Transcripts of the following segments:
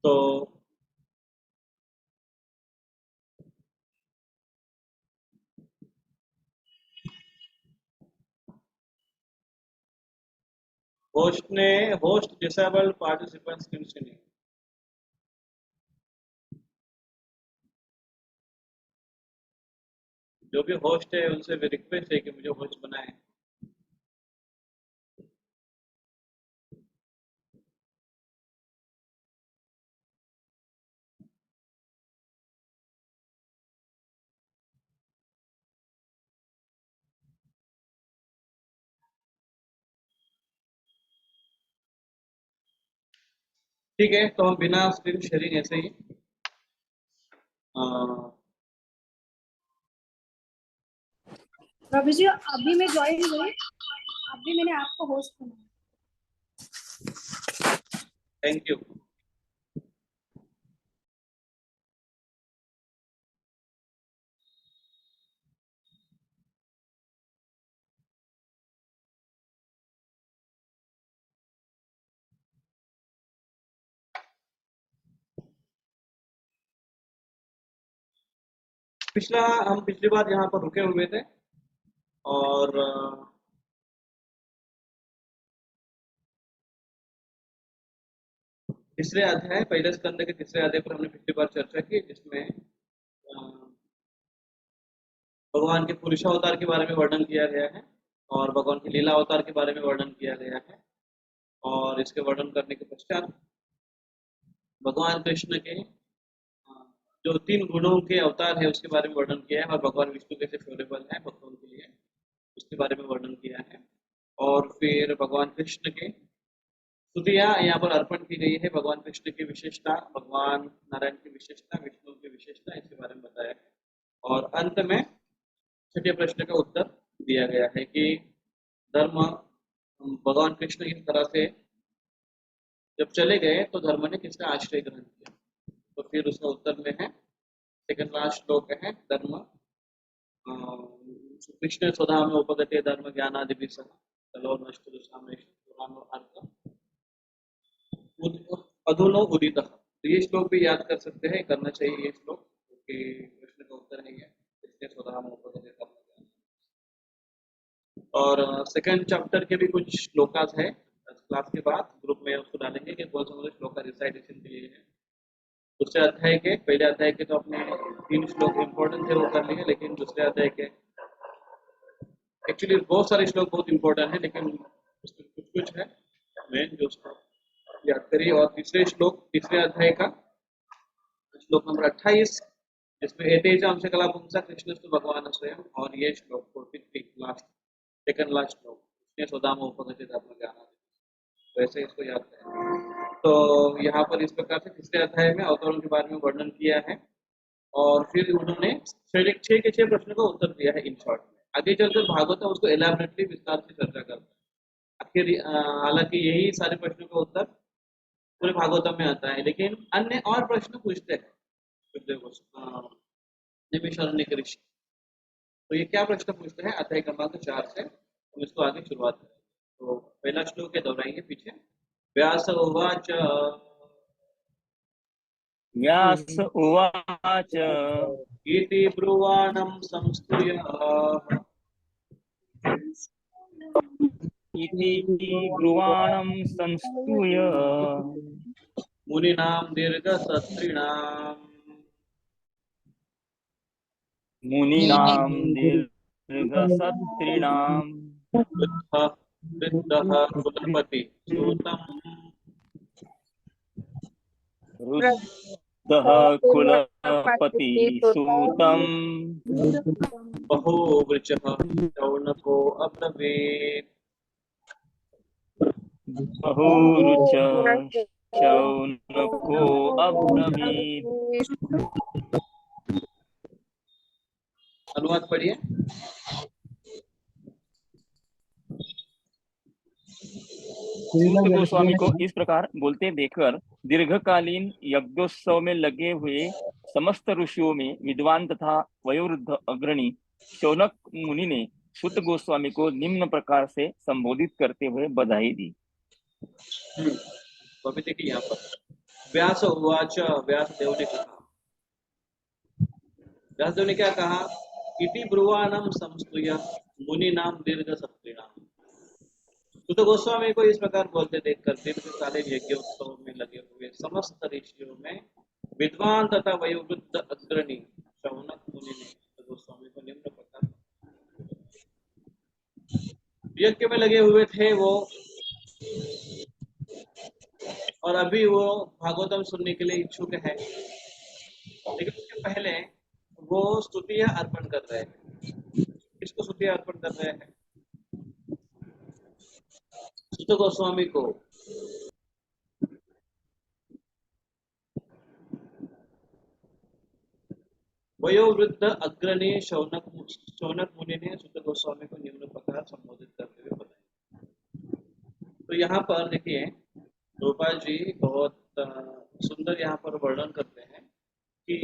तो host disabled participants can see नहीं। जो भी होस्ट है उनसे रिक्वेस्ट है कि मुझे होस्ट बनाए। ठीक है, तो हम बिना स्क्रीन शेयरिंग ऐसे ही रवि जी अभी मैं ज्वाइन हुई, अभी मैंने आपको होस्ट बनाया। Thank you. हम पिछली बार यहाँ पर रुके हुए थे और तीसरे अध्याय, पहले स्कंद के तीसरे अध्याय पर हमने पिछली बार चर्चा की, जिसमें भगवान के पुरुषावतार के बारे में वर्णन किया गया है और भगवान के लीला अवतार के बारे में वर्णन किया गया है। और इसके वर्णन करने के पश्चात भगवान कृष्ण के जो 3 गुणों के अवतार है उसके बारे में वर्णन किया है और भगवान विष्णु कैसे फेवरेबल है भक्तों के लिए उसके बारे में वर्णन किया है। और फिर भगवान कृष्ण के स्तुतियाँ यहाँ पर अर्पण की गई है, भगवान कृष्ण की विशेषता, भगवान नारायण की विशेषता, विष्णु की विशेषता, इसके बारे में बताया है। और अंत में छठे प्रश्न का उत्तर दिया गया है कि धर्म भगवान कृष्ण इस तरह से जब चले गए तो धर्म ने किसका आश्रय ग्रहण किया। तो फिर उसका उत्तर में है सेकंड लास्ट श्लोक है धर्म कृष्ण स्वधा में उपगते धर्म ज्ञानादि सह तलो नष्ट अधुनो उदित। तो ये श्लोक भी याद कर सकते हैं, करना चाहिए ये श्लोक क्योंकि प्रश्न का उत्तर है ये कृष्ण स्वधा में उपगते धर्म। और सेकंड चैप्टर के भी कुछ श्लोकास है, क्लास के बाद ग्रुप में उसको डालेंगे कि कौन सा मुझे श्लोक का रिसाइटेशन के लिए है। दूसरे अध्याय के पहले अध्याय के तो अपने 3 श्लोक इम्पोर्टेंट थे वो कर लिए, लेकिन दूसरे अध्याय के एक्चुअली बहुत सारे श्लोक बहुत इम्पोर्टेंट है लेकिन उसमें कुछ कुछ है मेन जो उसको याद करिए। और तीसरे अध्याय का श्लोक नंबर 28 जिसमें एतेजाम से कला पुंसा कृष्णस्तु भगवान स्वयं, और ये श्लोक 43 लास्ट सेकंड लास्ट श्लोक कृष्ण स्वधाम उपगते धर्म ज्ञान, वैसे इसको याद करें। तो यहाँ पर इस प्रकार से तीसरे अध्याय में अवतरण के बारे में वर्णन किया है और फिर उन्होंने 6 के 6 प्रश्नों का उत्तर दिया है इन शॉर्ट में। आगे चलकर भागवत उसको एलैबोरेटली विस्तार से चर्चा करता है। आखिर हालांकि यही सारे प्रश्नों का उत्तर पूरे भागवतम में आता है, लेकिन अन्य और प्रश्न पूछते हैं ऋषि। तो ये क्या प्रश्न पूछते हैं अध्याय क्रमांक 4 से हम इसको आगे शुरुआत करें। तो पहला श्लोक है, दोहराएंगे पीछे। व्यास उवाच व्यास उवाच इति ब्रुवाणं संस्तूय इति ब्रुवाणं संस्तूय मुनीनां दीर्घसत्रिणाम् वृद्धः कुलपति सूतं बहूवृचः शौनको अब्रवीत्। अनुवाद पढ़िए। सूत गोस्वामी को इस प्रकार बोलते देखकर दीर्घकालीन यज्ञोत्सव में लगे हुए समस्त ऋषियों में विद्वान तथा वयोवृद्ध अग्रणी शौनक मुनि ने सूत गोस्वामी को निम्न प्रकार से संबोधित करते हुए बधाई दी। तो अभी देखिए यहाँ पर व्यास उवाच, व्यासदेव ने कहा, व्यासदेव ने क्या कहा, इति ब्रुवाणम संस्तुय मुनि नाम दीर्घ सत्रिणाम। तो गोस्वामी को इस प्रकार बोलते देखकर दीर्घकालीन यज्ञोत्सव में लगे हुए समस्त ऋषियों में विद्वान तथा वयोवृद्ध अग्रणी शौनक मुनि ने सुत गोस्वामी को निम्न प्रकार, यज्ञ में लगे हुए थे वो, और अभी वो भागवतम सुनने के लिए इच्छुक है, लेकिन उसके पहले वो स्तुतियां अर्पण कर रहे हैं। किसको स्तुतियां अर्पण कर रहे हैं? सुत गोस्वामी को। वयोवृद्ध अग्रणी शौनक मुनि ने सुत गोस्वामी को निम्न प्रकार संबोधित करते हुए बताया। तो यहाँ पर देखिए गोपाल जी बहुत सुंदर यहाँ पर वर्णन करते हैं कि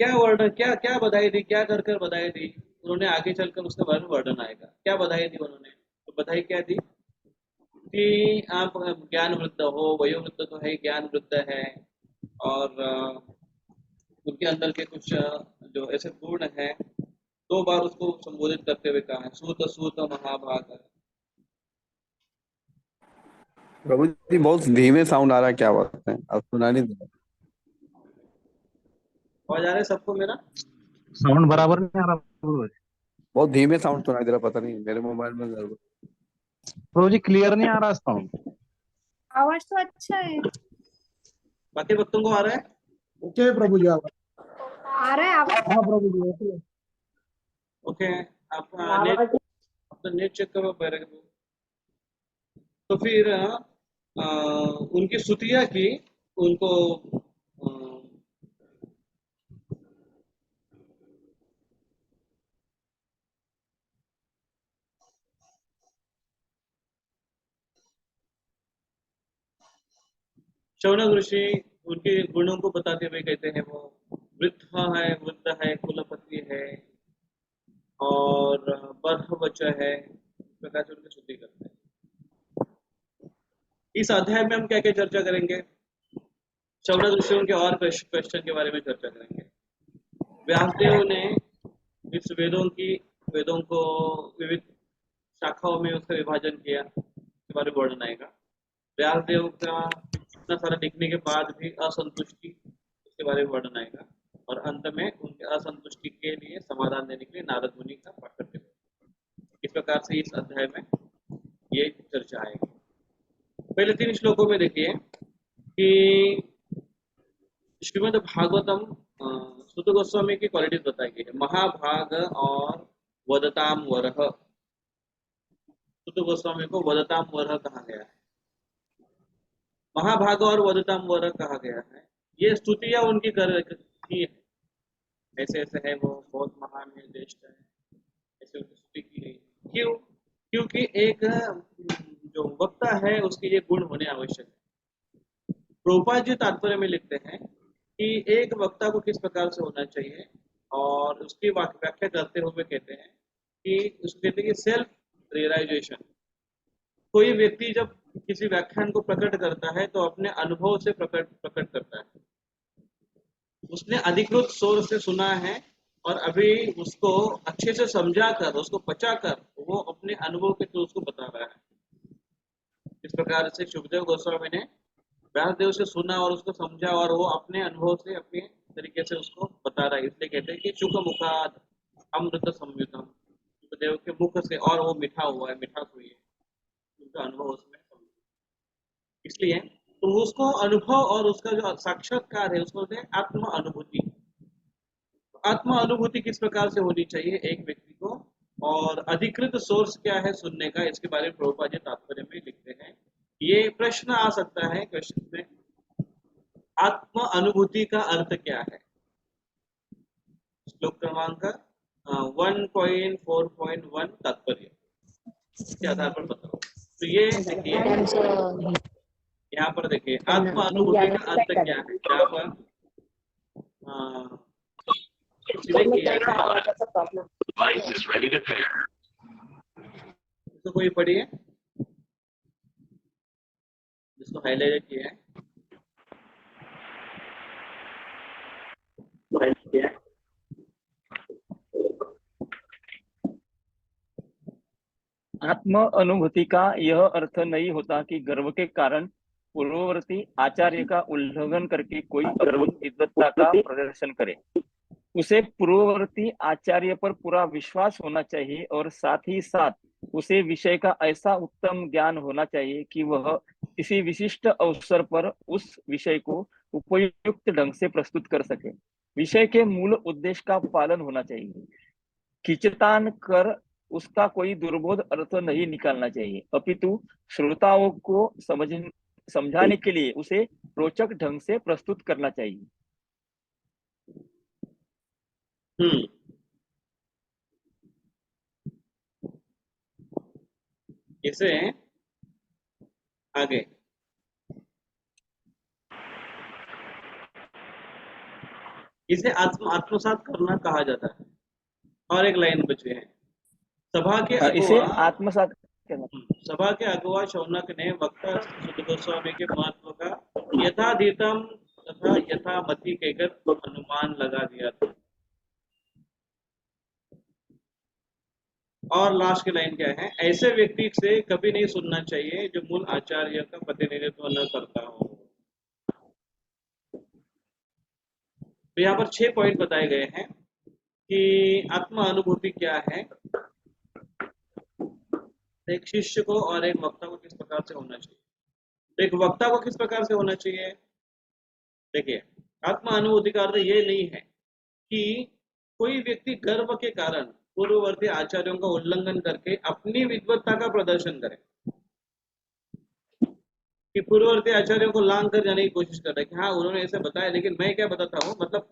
क्या वर्णन, क्या क्या बधाई दी, क्या कर कर बधाई दी। उन्होंने आगे चलकर उसके बारे में वर्णन आएगा, क्या बधाई दी उन्होंने। तो बधाई क्या दी कि आप ज्ञान वृद्ध हो, वयोवृद्ध तो है, ज्ञान वृद्ध है, और उनके अंदर के कुछ जो ऐसे गुण है, दो बार उसको संबोधित करते हुए कहा है, सूत सूत महाभाग। प्रभु जी बहुत धीमे साउंड आ रहा है, क्या बात है, आप सुना नहीं दे रहे। आवाज आ रहा है सबको मेरा? साउंड बराबर नहीं आ रहा प्रभु जी। बहुत धीमे साउंड सुनाई दे रहा, पता नहीं मेरे मोबाइल में गड़बड़। प्रभु जी क्लियर नहीं आ रहा साउंड। आवाज तो अच्छा है। बाकी भक्तों को आ रहा है? ओके प्रभु जी, आप आ रहा है आवाज? हाँ प्रभु जी ओके। ओके, आप अपना नेट चेक करो पहले। तो फिर उनकी स्तुतियां की, उनको शौनक ऋषि उनके गुणों को बताते हुए कहते हैं वो वृद्ध है, कुलपति है, और बर्हवच है, इस प्रकार से उनकी स्तुति करते हैं। इस अध्याय में हम क्या क्या चर्चा करेंगे? शौनक ऋषियों के और क्वेश्चन के बारे में चर्चा करेंगे। व्यासदेव ने इस वेदों को विविध शाखाओं में उसका विभाजन किया, इसके बारे में वर्णन आएगा। व्यासदेव का इतना सारा लिखने के बाद भी असंतुष्टि, उसके बारे में वर्णन आएगा। और अंत में उनके असंतुष्टि के लिए समाधान देने के लिए नारद मुनि का प्राकट्य। इस प्रकार से इस अध्याय में ये चर्चा आएगी। पहले 3 श्लोकों में देखिए कि श्रीमद् भागवतम सुत गोस्वामी की क्वालिटीज बताई गई है। महाभाग और वदताम वरह, सुत गोस्वामी को वदताम वरह कहा गया है, महाभाग और वदताम वरह कहा गया है। ये स्तुतियां उनकी की है, ऐसे ऐसे है वो, बहुत महान है, श्रेष्ठ है, ऐसे उनकी स्तुति की गई। क्यों? क्योंकि एक जो वक्ता है उसके ये गुण होने आवश्यक है। प्रभुपाद जी तात्पर्य में लिखते हैं कि एक वक्ता को किस प्रकार से होना चाहिए, और उसकी व्याख्या करते हुए कहते हैं कि उसको कहते हैं कि सेल्फ रियलाइजेशन। कोई व्यक्ति जब किसी व्याख्यान को प्रकट करता है तो अपने अनुभव से प्रकट करता है। उसने अधिकृत सोर्स से सुना है और अभी उसको अच्छे से समझा कर, उसको पचा कर, वो अपने अनुभव के थ्रू उसको बता रहा है। इस प्रकार से शुभदेव गोस्वामी ने व्यासदेव से सुना और उसको समझा, और वो अपने अनुभव से अपने तरीके से उसको बता रहा है। इसलिए कहते हैं कि सुख मुखाद अमृत संयुतम, शुभदेव के मुख से, और वो मीठा हुआ है, मिठास हुई है, उनका अनुभव उसमें। इसलिए तो उसको अनुभव और उसका जो साक्षात्कार है उसको बोलते हैं आत्म अनुभूति। आत्म अनुभूति किस प्रकार से होनी चाहिए एक व्यक्ति को, और अधिकृत सोर्स क्या है सुनने का, इसके बारे में प्रभुपाद जी तात्पर्य में लिखते हैं। ये प्रश्न आ सकता है क्वेश्चन में, आत्म अनुभूति का अर्थ क्या है? श्लोक क्रमांक 1.4.1 तात्पर्य के आधार पर बताओ। तो ये देखिए, यहाँ पर देखिए आत्म अनुभूति का अर्थ क्या है। यहाँ पर इसको कोई पढ़िए जिसको हाईलाइट किया है। आत्म अनुभूति का यह अर्थ नहीं होता कि गर्व के कारण पूर्ववर्ती आचार्य का उल्लंघन करके कोई अद्भुत विद्वत्ता का प्रदर्शन करे। उसे पूर्ववर्ती आचार्य पर पूरा विश्वास होना चाहिए और साथ ही साथ उसे विषय का ऐसा उत्तम ज्ञान होना चाहिए कि वह किसी विशिष्ट अवसर पर उस विषय को उपयुक्त ढंग से प्रस्तुत कर सके। विषय के मूल उद्देश्य का पालन होना चाहिए। खींचतान कर उसका कोई दुर्बोध अर्थ नहीं निकालना चाहिए, अपितु श्रोताओं को समझाने के लिए उसे रोचक ढंग से प्रस्तुत करना चाहिए। इसे आगे इसे आत्मसात करना कहा जाता है। और एक लाइन बची है, सभा के इसे अगुवा आत्मसात करना। सभा के अगुवा शौनक ने वक्ता शुद्ध गोस्वामी के महत्व का यथाधीतम तथा यथामति कहकर अनुमान लगा दिया था। और लास्ट की लाइन क्या है, ऐसे व्यक्ति से कभी नहीं सुनना चाहिए जो मूल आचार्य का प्रतिनिधित्व न करता हो। तो यहाँ पर 6 पॉइंट बताए गए हैं कि आत्म अनुभूति क्या है, एक शिष्य को और एक वक्ता को किस प्रकार से होना चाहिए। एक वक्ता को किस प्रकार से होना चाहिए, देखिए आत्म अनुभूति का अर्थ ये नहीं है कि कोई व्यक्ति गर्व के कारण पूर्ववर्ती आचार्यों का उल्लंघन करके अपनी विद्वत्ता का प्रदर्शन करे, कि पूर्ववर्ती आचार्यों को लांग कर जाने की कोशिश कर रहे हैं कि हाँ उन्होंने ऐसे बताया लेकिन मैं क्या बताता हूँ, मतलब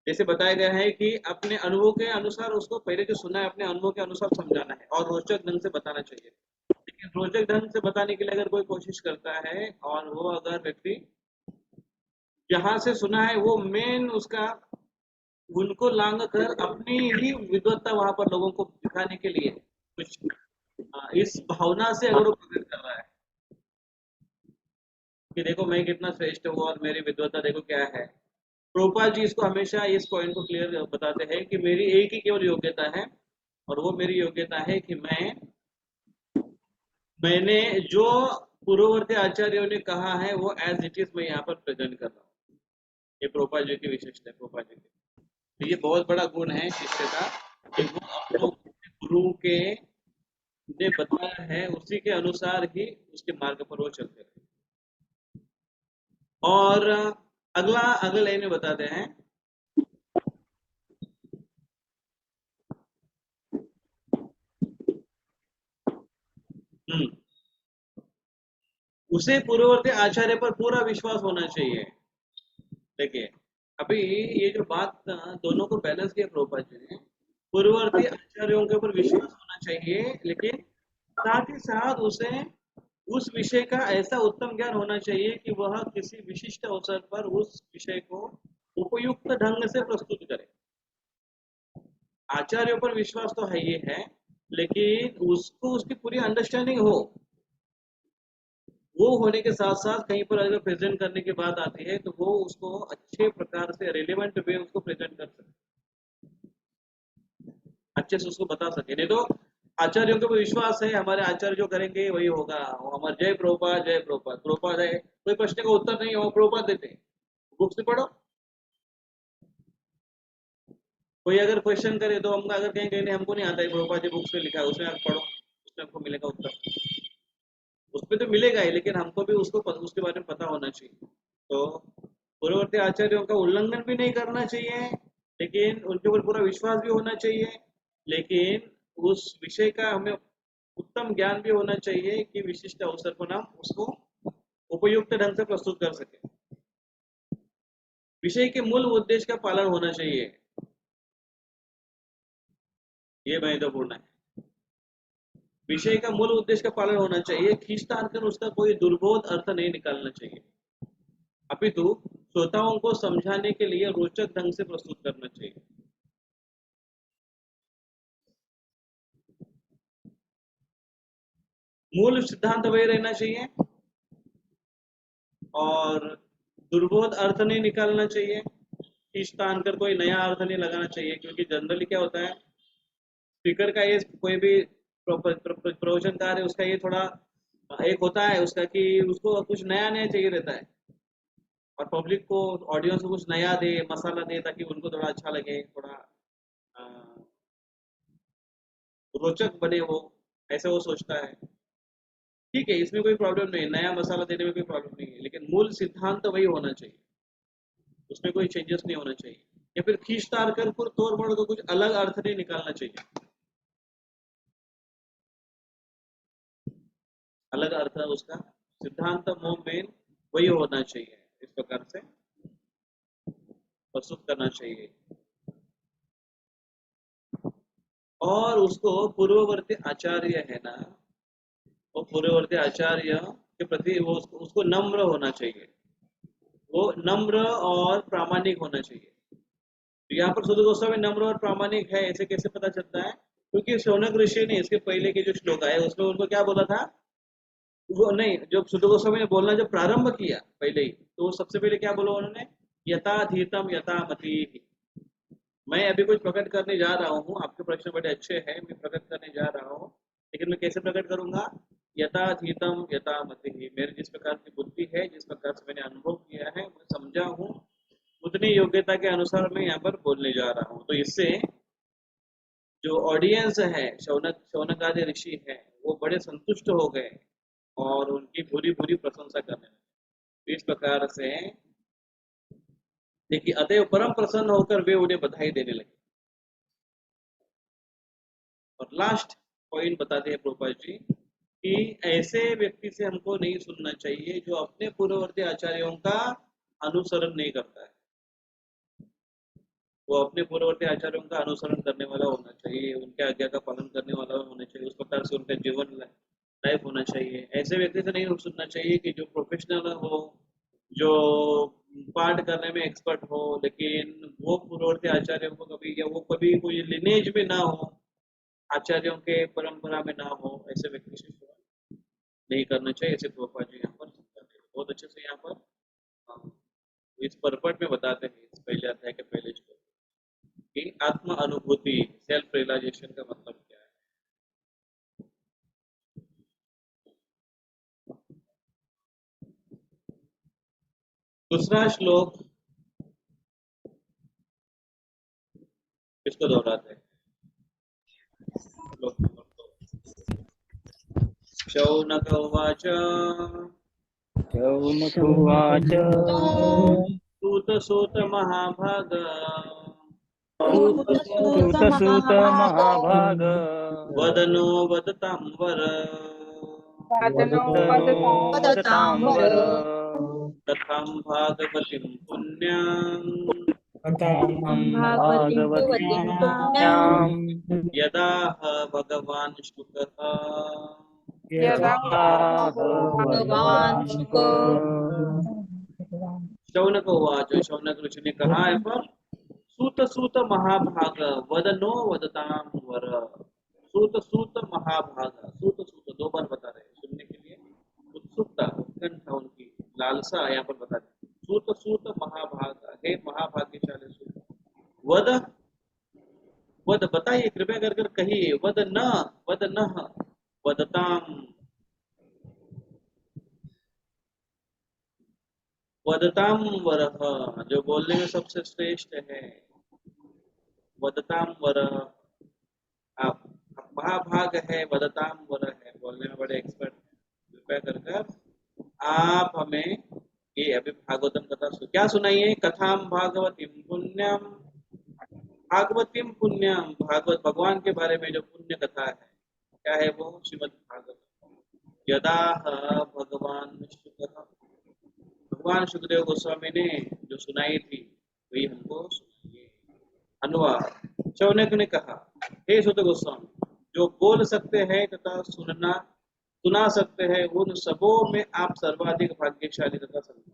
जैसे बताया गया है कि अपने अनुभव के अनुसार उसको पहले जो सुना है अपने अनुभव के अनुसार समझाना है और रोचक ढंग से बताना चाहिए। लेकिन रोचक ढंग से बताने के लिए अगर कोई कोशिश करता है और वो अगर व्यक्ति जहां से सुना है वो मेन उसका उनको लांग कर अपनी ही विद्वत्ता वहां पर लोगों को दिखाने के लिए कुछ इस भावना से अगर वो प्रकट कर रहा है कि देखो मैं कितना श्रेष्ठ हूँ और मेरी विद्वत्ता देखो क्या है। प्रभुपाद जी इसको हमेशा इस पॉइंट को क्लियर बताते हैं कि मेरी एक ही केवल योग्यता है और वो मेरी योग्यता है कि मैंने जो पूर्ववर्ती आचार्यों ने कहा है वो एज इट इज मैं यहाँ पर प्रेजेंट कर रहा हूँ। ये प्रभुपाद जी की विशेषता है। प्रभुपाद जी की तो ये बहुत बड़ा गुण है शिष्य का कि वो अपने गुरु के ने बताया है उसी के अनुसार ही उसके मार्ग पर वो चलते रहे। और अगले लाइन में बताते हैं उसे पूर्ववर्ती आचार्य पर पूरा विश्वास होना चाहिए। देखिए अभी ये जो बात दोनों को बैलेंस किया प्रभुपाद जी ने, पूर्ववर्ती आचार्यों के ऊपर विश्वास होना चाहिए लेकिन साथ ही साथ उसे उस विषय का ऐसा उत्तम ज्ञान होना चाहिए कि वह किसी विशिष्ट अवसर पर उस विषय को उपयुक्त ढंग से प्रस्तुत करे। आचार्यों पर विश्वास तो है ये है लेकिन उसको उसकी पूरी अंडरस्टैंडिंग हो, वो होने के साथ साथ कहीं पर अगर प्रेजेंट करने की बात आती है तो वो उसको अच्छे प्रकार से रेलेवेंट वे उसको प्रेजेंट कर सके, अच्छे से उसको बता सके। नहीं तो आचार्यों के ऊपर विश्वास है हमारे आचार्य जो करेंगे वही होगा, हमारे जय प्रभुपाद जय प्रभुपाद प्रभुपाद है, कोई प्रश्न का उत्तर नहीं हो प्रभुपाद देते हैं, बुक्स में पढ़ो। कोई अगर क्वेश्चन करे तो हम अगर कहीं कहीं हमको नहीं आता है प्रभुपाद जी बुक्स में लिखा है उसमें आप पढ़ो, उसमें आपको मिलेगा उत्तर, उसमें तो मिलेगा ही लेकिन हमको भी उसके बारे में पता होना चाहिए। तो पूर्ववर्ती आचार्यों का उल्लंघन भी नहीं करना चाहिए लेकिन उनके ऊपर पूरा विश्वास भी होना चाहिए, लेकिन उस विषय का हमें उत्तम ज्ञान भी होना चाहिए कि विशिष्ट अवसर पर हम उसको उपयुक्त ढंग से प्रस्तुत कर सके। विषय के मूल उद्देश्य का पालन होना चाहिए, ये महत्वपूर्ण है। विषय का मूल उद्देश्य का पालन होना चाहिए, खींचतान कर उसका कोई दुर्बोध अर्थ नहीं निकालना चाहिए, अपितु श्रोताओं को समझाने के लिए रोचक ढंग से प्रस्तुत करना चाहिए। मूल सिद्धांत वही रहना चाहिए और दुर्बोध अर्थ नहीं निकालना चाहिए। खींच तान कर कोई नया अर्थ नहीं लगाना चाहिए, क्योंकि जनरली क्या होता है, स्पीकर का ये कोई भी प्रवचनकार है उसका ये थोड़ा एक होता है उसका कि उसको कुछ नया नया चाहिए रहता है, और पब्लिक को, ऑडियंस को कुछ नया दे, मसाला दे, ताकि उनको थोड़ा अच्छा लगे, थोड़ा अ, रोचक बने वो, ऐसे वो सोचता है। ठीक है, इसमें कोई प्रॉब्लम नहीं है, नया मसाला देने में कोई प्रॉब्लम नहीं है, लेकिन मूल सिद्धांत तो वही होना चाहिए, उसमें कोई चेंजेस नहीं होना चाहिए, या फिर खींच तार कर तोड़ मोड़ को कुछ अलग अर्थ नहीं निकालना चाहिए, अलग अर्थ है उसका, सिद्धांत मोह मेन वही होना चाहिए, इस प्रकार से प्रस्तुत करना चाहिए। और उसको पूर्ववर्ती आचार्य है ना, वो पूर्ववर्ती आचार्य के प्रति वो उसको नम्र होना चाहिए, वो नम्र और प्रामाणिक होना चाहिए। तो यहाँ पर सुध गोस्वामी नम्र और प्रामाणिक है, ऐसे कैसे पता चलता है, क्योंकि शौनक ऋषि ने इसके पहले के जो श्लोक आए उसमें उनको क्या बोला था, वो नहीं, जब सुध गोस्वामी ने बोलना जब प्रारंभ किया पहले ही, तो सबसे पहले क्या बोला उन्होंने, यथाधीतम यथामति। मैं अभी कुछ प्रकट करने जा रहा हूँ, आपके प्रश्न बड़े अच्छे हैं, मैं प्रकट करने जा रहा हूँ, लेकिन मैं कैसे प्रकट करूंगा, यथाधीतम यथामति, मेरी जिस प्रकार की बुद्धि है, जिस प्रकार से मैंने अनुभव किया है, मैं समझा हूँ, उतनी योग्यता के अनुसार मैं यहाँ पर बोलने जा रहा हूँ। तो इससे जो ऑडियंस है, शौनक शौनक आदि ऋषि है, वो बड़े संतुष्ट हो गए और उनकी बुरी बुरी प्रशंसा करने लगे। तो इस प्रकार से देखिए, अतएव परम प्रसन्न होकर वे उन्हें बधाई देने लगे। और लास्ट पॉइंट बताते हैं प्रभुपाद जी कि ऐसे व्यक्ति से हमको नहीं सुनना चाहिए जो अपने पूर्ववर्ती आचार्यों का अनुसरण नहीं करता है, वो अपने पूर्ववर्ती आचार्यों का अनुसरण करने वाला होना चाहिए, उनके आज्ञा का पालन करने वाला होना चाहिए, उस प्रकार से उनका जीवन लाइफ होना चाहिए। ऐसे व्यक्ति से नहीं सुनना चाहिए कि जो प्रोफेशनल हो, जो पाठ करने में एक्सपर्ट हो, लेकिन वो पूर्ववर्ती आचार्यों को कभी, या वो कभी कोई लिनेज में ना हो, आचार्यों के परंपरा में ना हो, ऐसे व्यक्ति से सेवा नहीं करना चाहिए। ऐसे प्रभुपाद जी यहाँ पर समझाते हैं, बहुत अच्छे से यहाँ पर इस परपट में बताते हैं, इस पहले अध्याय के पहले श्लोक कि आत्म अनुभूति, सेल्फ रियलाइजेशन का मतलब क्या है। दूसरा श्लोक इसको दोहराते हैं, श्लोक नंबर 2। शौनक उवाच शौनक उवाच सूत सूत महाभाग सूत महाभाग वदनो वदतां वर वदतां वर कथं भागवतीं पुण्यां भागवतीं पुण्यां यदा भगवान् शुकः यदा भगवान् शौनक उवाच, शौनक ऋषि ने कहा है पर सूत सूत महाभाग वदनो वदताम वर। सूत सूत महाभाग, सूत सूत दो बार बता रहे हैं, सुनने के लिए उत्सुकता, उत्कंठा, उनकी लालसा यहाँ पर बता रहे। सूत सूत महाभाग, हे महाभाग्यशाली सूत। वद वद बताइए, कृपया कर कर कहिए, वद न वदताम, वदताम वरह, जो बोलने में सबसे श्रेष्ठ है, वदताम वरह, आप महाभाग है, वदताम वरह है, बोलने में बड़े एक्सपर्ट हैं, कृपया कर कर आप हमें ये अभी भागवतम कथा क्या सुनाइए, कथाम भागवतीम पुण्यम, भागवतीम पुण्यम, भागवत भगवान के बारे में जो पुण्य कथा है, क्या है वो, श्रीमद् भागवत। यदा भगवान शुकः, भगवान सुखदेव गोस्वामी ने जो सुनाई थी वही हमको सुनाइए। अनुवाद, शौनक ने कहा, हे सुत गोस्वामी, जो बोल सकते हैं तथा सुना सकते हैं, उन सबों में आप सर्वाधिक भाग्यशाली तथा संत।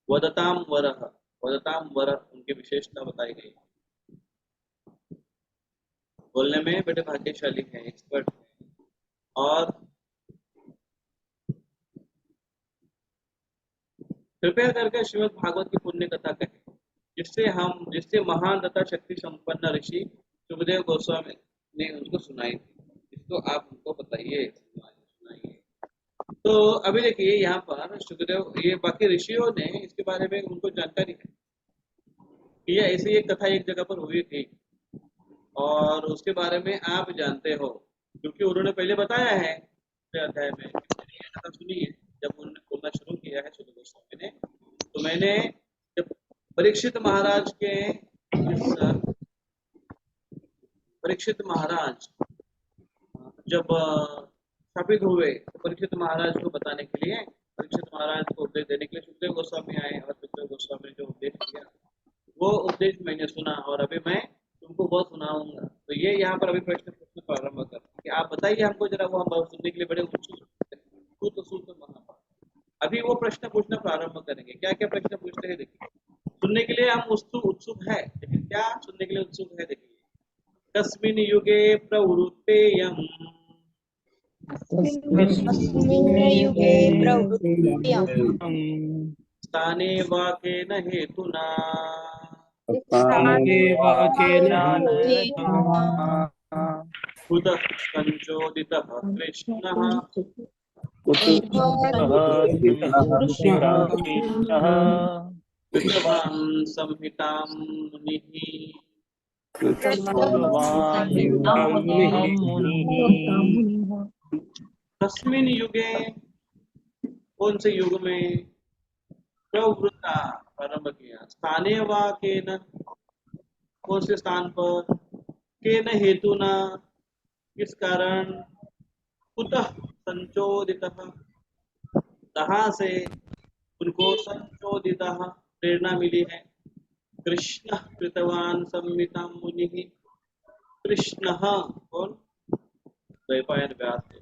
वदताम वरह, वदताम वरह, उनकी विशेषता बताई गई, बोलने में बड़े भाग्यशाली हैं, एक्सपर्ट हैं, और कृपया करके श्रीमद् भागवत की पुण्य कथा कहें, जिससे महान तथा शक्ति संपन्न ऋषि सुखदेव गोस्वामी ने उनको सुनाई थी। इसको आप उनको बताइए, सुनाइए। तो अभी देखिए यहाँ पर सुखदेव, ये बाकी ऋषियों ने इसके बारे में उनको जानकारी है कि ये ऐसी एक कथा एक जगह पर हुई थी और उसके बारे में आप जानते हो, क्योंकि उन्होंने पहले बताया है पिछले अध्याय में। ये कथा सुनी है जब उन्होंने बोलना शुरू किया है सुखदेव गोस्वामी ने, तो मैंने जब परीक्षित महाराज के परीक्षित महाराज जब स्थापित हुए तो परीक्षित महाराज को बताने के लिए, परीक्षित महाराज को उपदेश देने के लिए सुखदेव गोस्वामी आए और सुखदेव गोस्वामी ने जो उपदेश किया वो उपदेश मैंने सुना और अभी मैं तुमको वो सुनाऊंगा। तो ये यहाँ पर अभी प्रश्न पूछना प्रारंभ कर कि आप बताइए हमको जरा, वो हम सुनने के लिए बड़े उत्सुक महापाठ। अभी वो प्रश्न पूछना प्रारंभ करेंगे। क्या क्या प्रश्न पूछते हैं देखिए। सुनने के लिए हम उत्सुक है, लेकिन क्या सुनने के लिए उत्सुक है देखिए। कस्मिन् युगे प्रवृत्तेयम् युगे प्रवृत्तियम् स्थाने वा केन हेतुना कुतः संचोदितः कृष्णः कृतवान् संहितां मुनिः। कस्मिन् युगे, कौन से युग में, प्रवृत्ता प्रारंभ किया, स्थाने वा केन, कौन से स्थान पर, केन हेतुना, किस कारण, कुतः संचोदितः, कहाँ से उनको संचोदितः प्रेरणा मिली है, कृष्ण कृतवान संहितां मुनिः। कृष्ण कौन, द्वैपायन व्यास थे।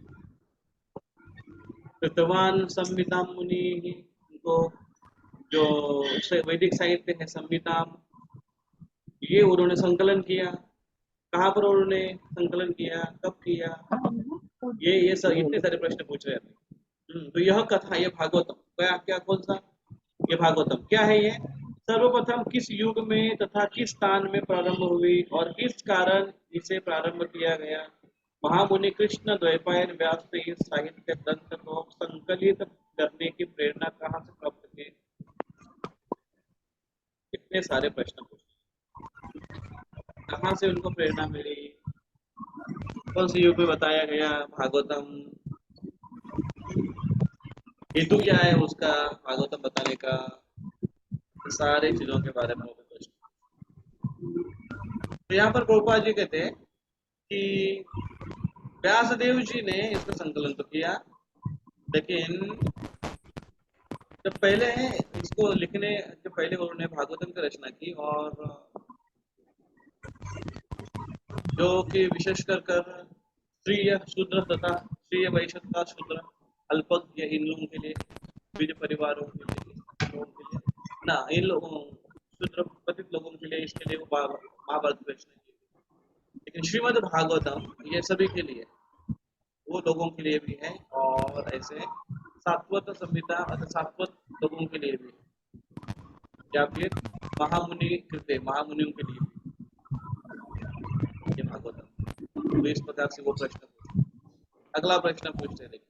कृतवान संहितां मुनिः, उनको जो वैदिक साहित्य है संहिता, ये उन्होंने संकलन किया। कहाँ पर उन्होंने संकलन किया, कब किया, ये इतने सारे प्रश्न पूछ रहे थे। तो यह कथा, ये भागवतम क्या क्या, कौन सा, ये भागवतम क्या है ये, सर्वप्रथम किस युग में तथा किस स्थान में प्रारंभ हुई और किस कारण इसे प्रारंभ किया गया। महामुनि कृष्ण द्वैपायन व्यास से इस साहित्य ग्रंथ को संकलित करने की प्रेरणा कहाँ से प्राप्त की। कितने सारे प्रश्न पूछे, कहाँ से उनको प्रेरणा मिली, कौन से युग में बताया गया भागवतम, हेतु क्या है उसका भागवतम बताने का, सारी चीजों के बारे में प्रश्न। तो यहाँ पर प्रभुपाद जी कहते हैं कि व्यासदेव जी ने इसका संकलन तो किया, लेकिन जब पहले इसको लिखने, जब पहले उन्होंने भागवतम की रचना की, और जो कि विशेष कर स्त्रीय शूद्र तथा स्त्रीय वैश्य तथा शूद्र अल्पज्ञ, इन लोगों के लिए, द्विज परिवारों के लिए, ना इन लोगों शूद्र पतित लोगों के लिए, इसके लिए वो महाभारत की रचना की। लेकिन श्रीमद् भागवतम ये सभी के लिए, वो लोगों के लिए भी है, और ऐसे सात्वत संहिता अर्थात सात्वत लोगों के लिए भी, या फिर महामुनि कृत्य, महामुनियों के लिए भी ये भागवतम। तो इस प्रकार से वो प्रश्न पूछते। अगला प्रश्न पूछते हैं, देखिए।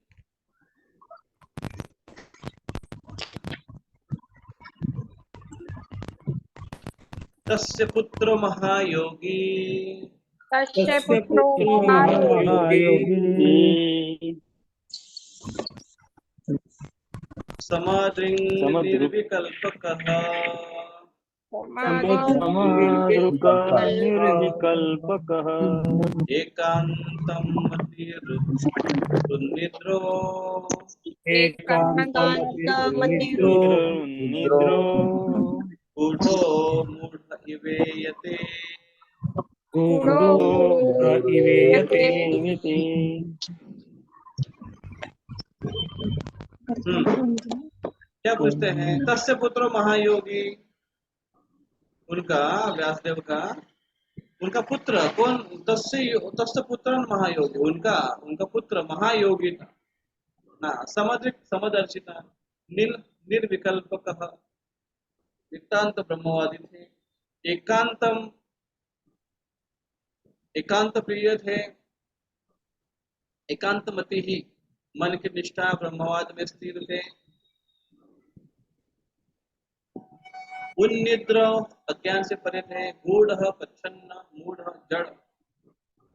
तस्य पुत्र महायोगी तस्य पुत्रो महायोगी समदृङ्निर्विकल्पकः निर्विकल्पकः एकान्तं मतिर्निद्रो निद्रो गूढो मूढ इवेयते। क्या पूछते हैं, तस्य पुत्र महायोगी, उनका व्यासदेव का उनका पुत्र कौन, तस्य पुत्र महायोगी, उनका पुत्र महायोगी था ना, समदर्शिता, निर्विकल्पकः नितांत ब्रह्मवादी थे, एकांतम एकांत प्रिय थे, एकांतमति ही मन की निष्ठा ब्रह्मवाद में स्थिर थे, उन्निद्र अज्ञान से परे थे, गूढ़ प्रच्छन्न मूढ़ जड़,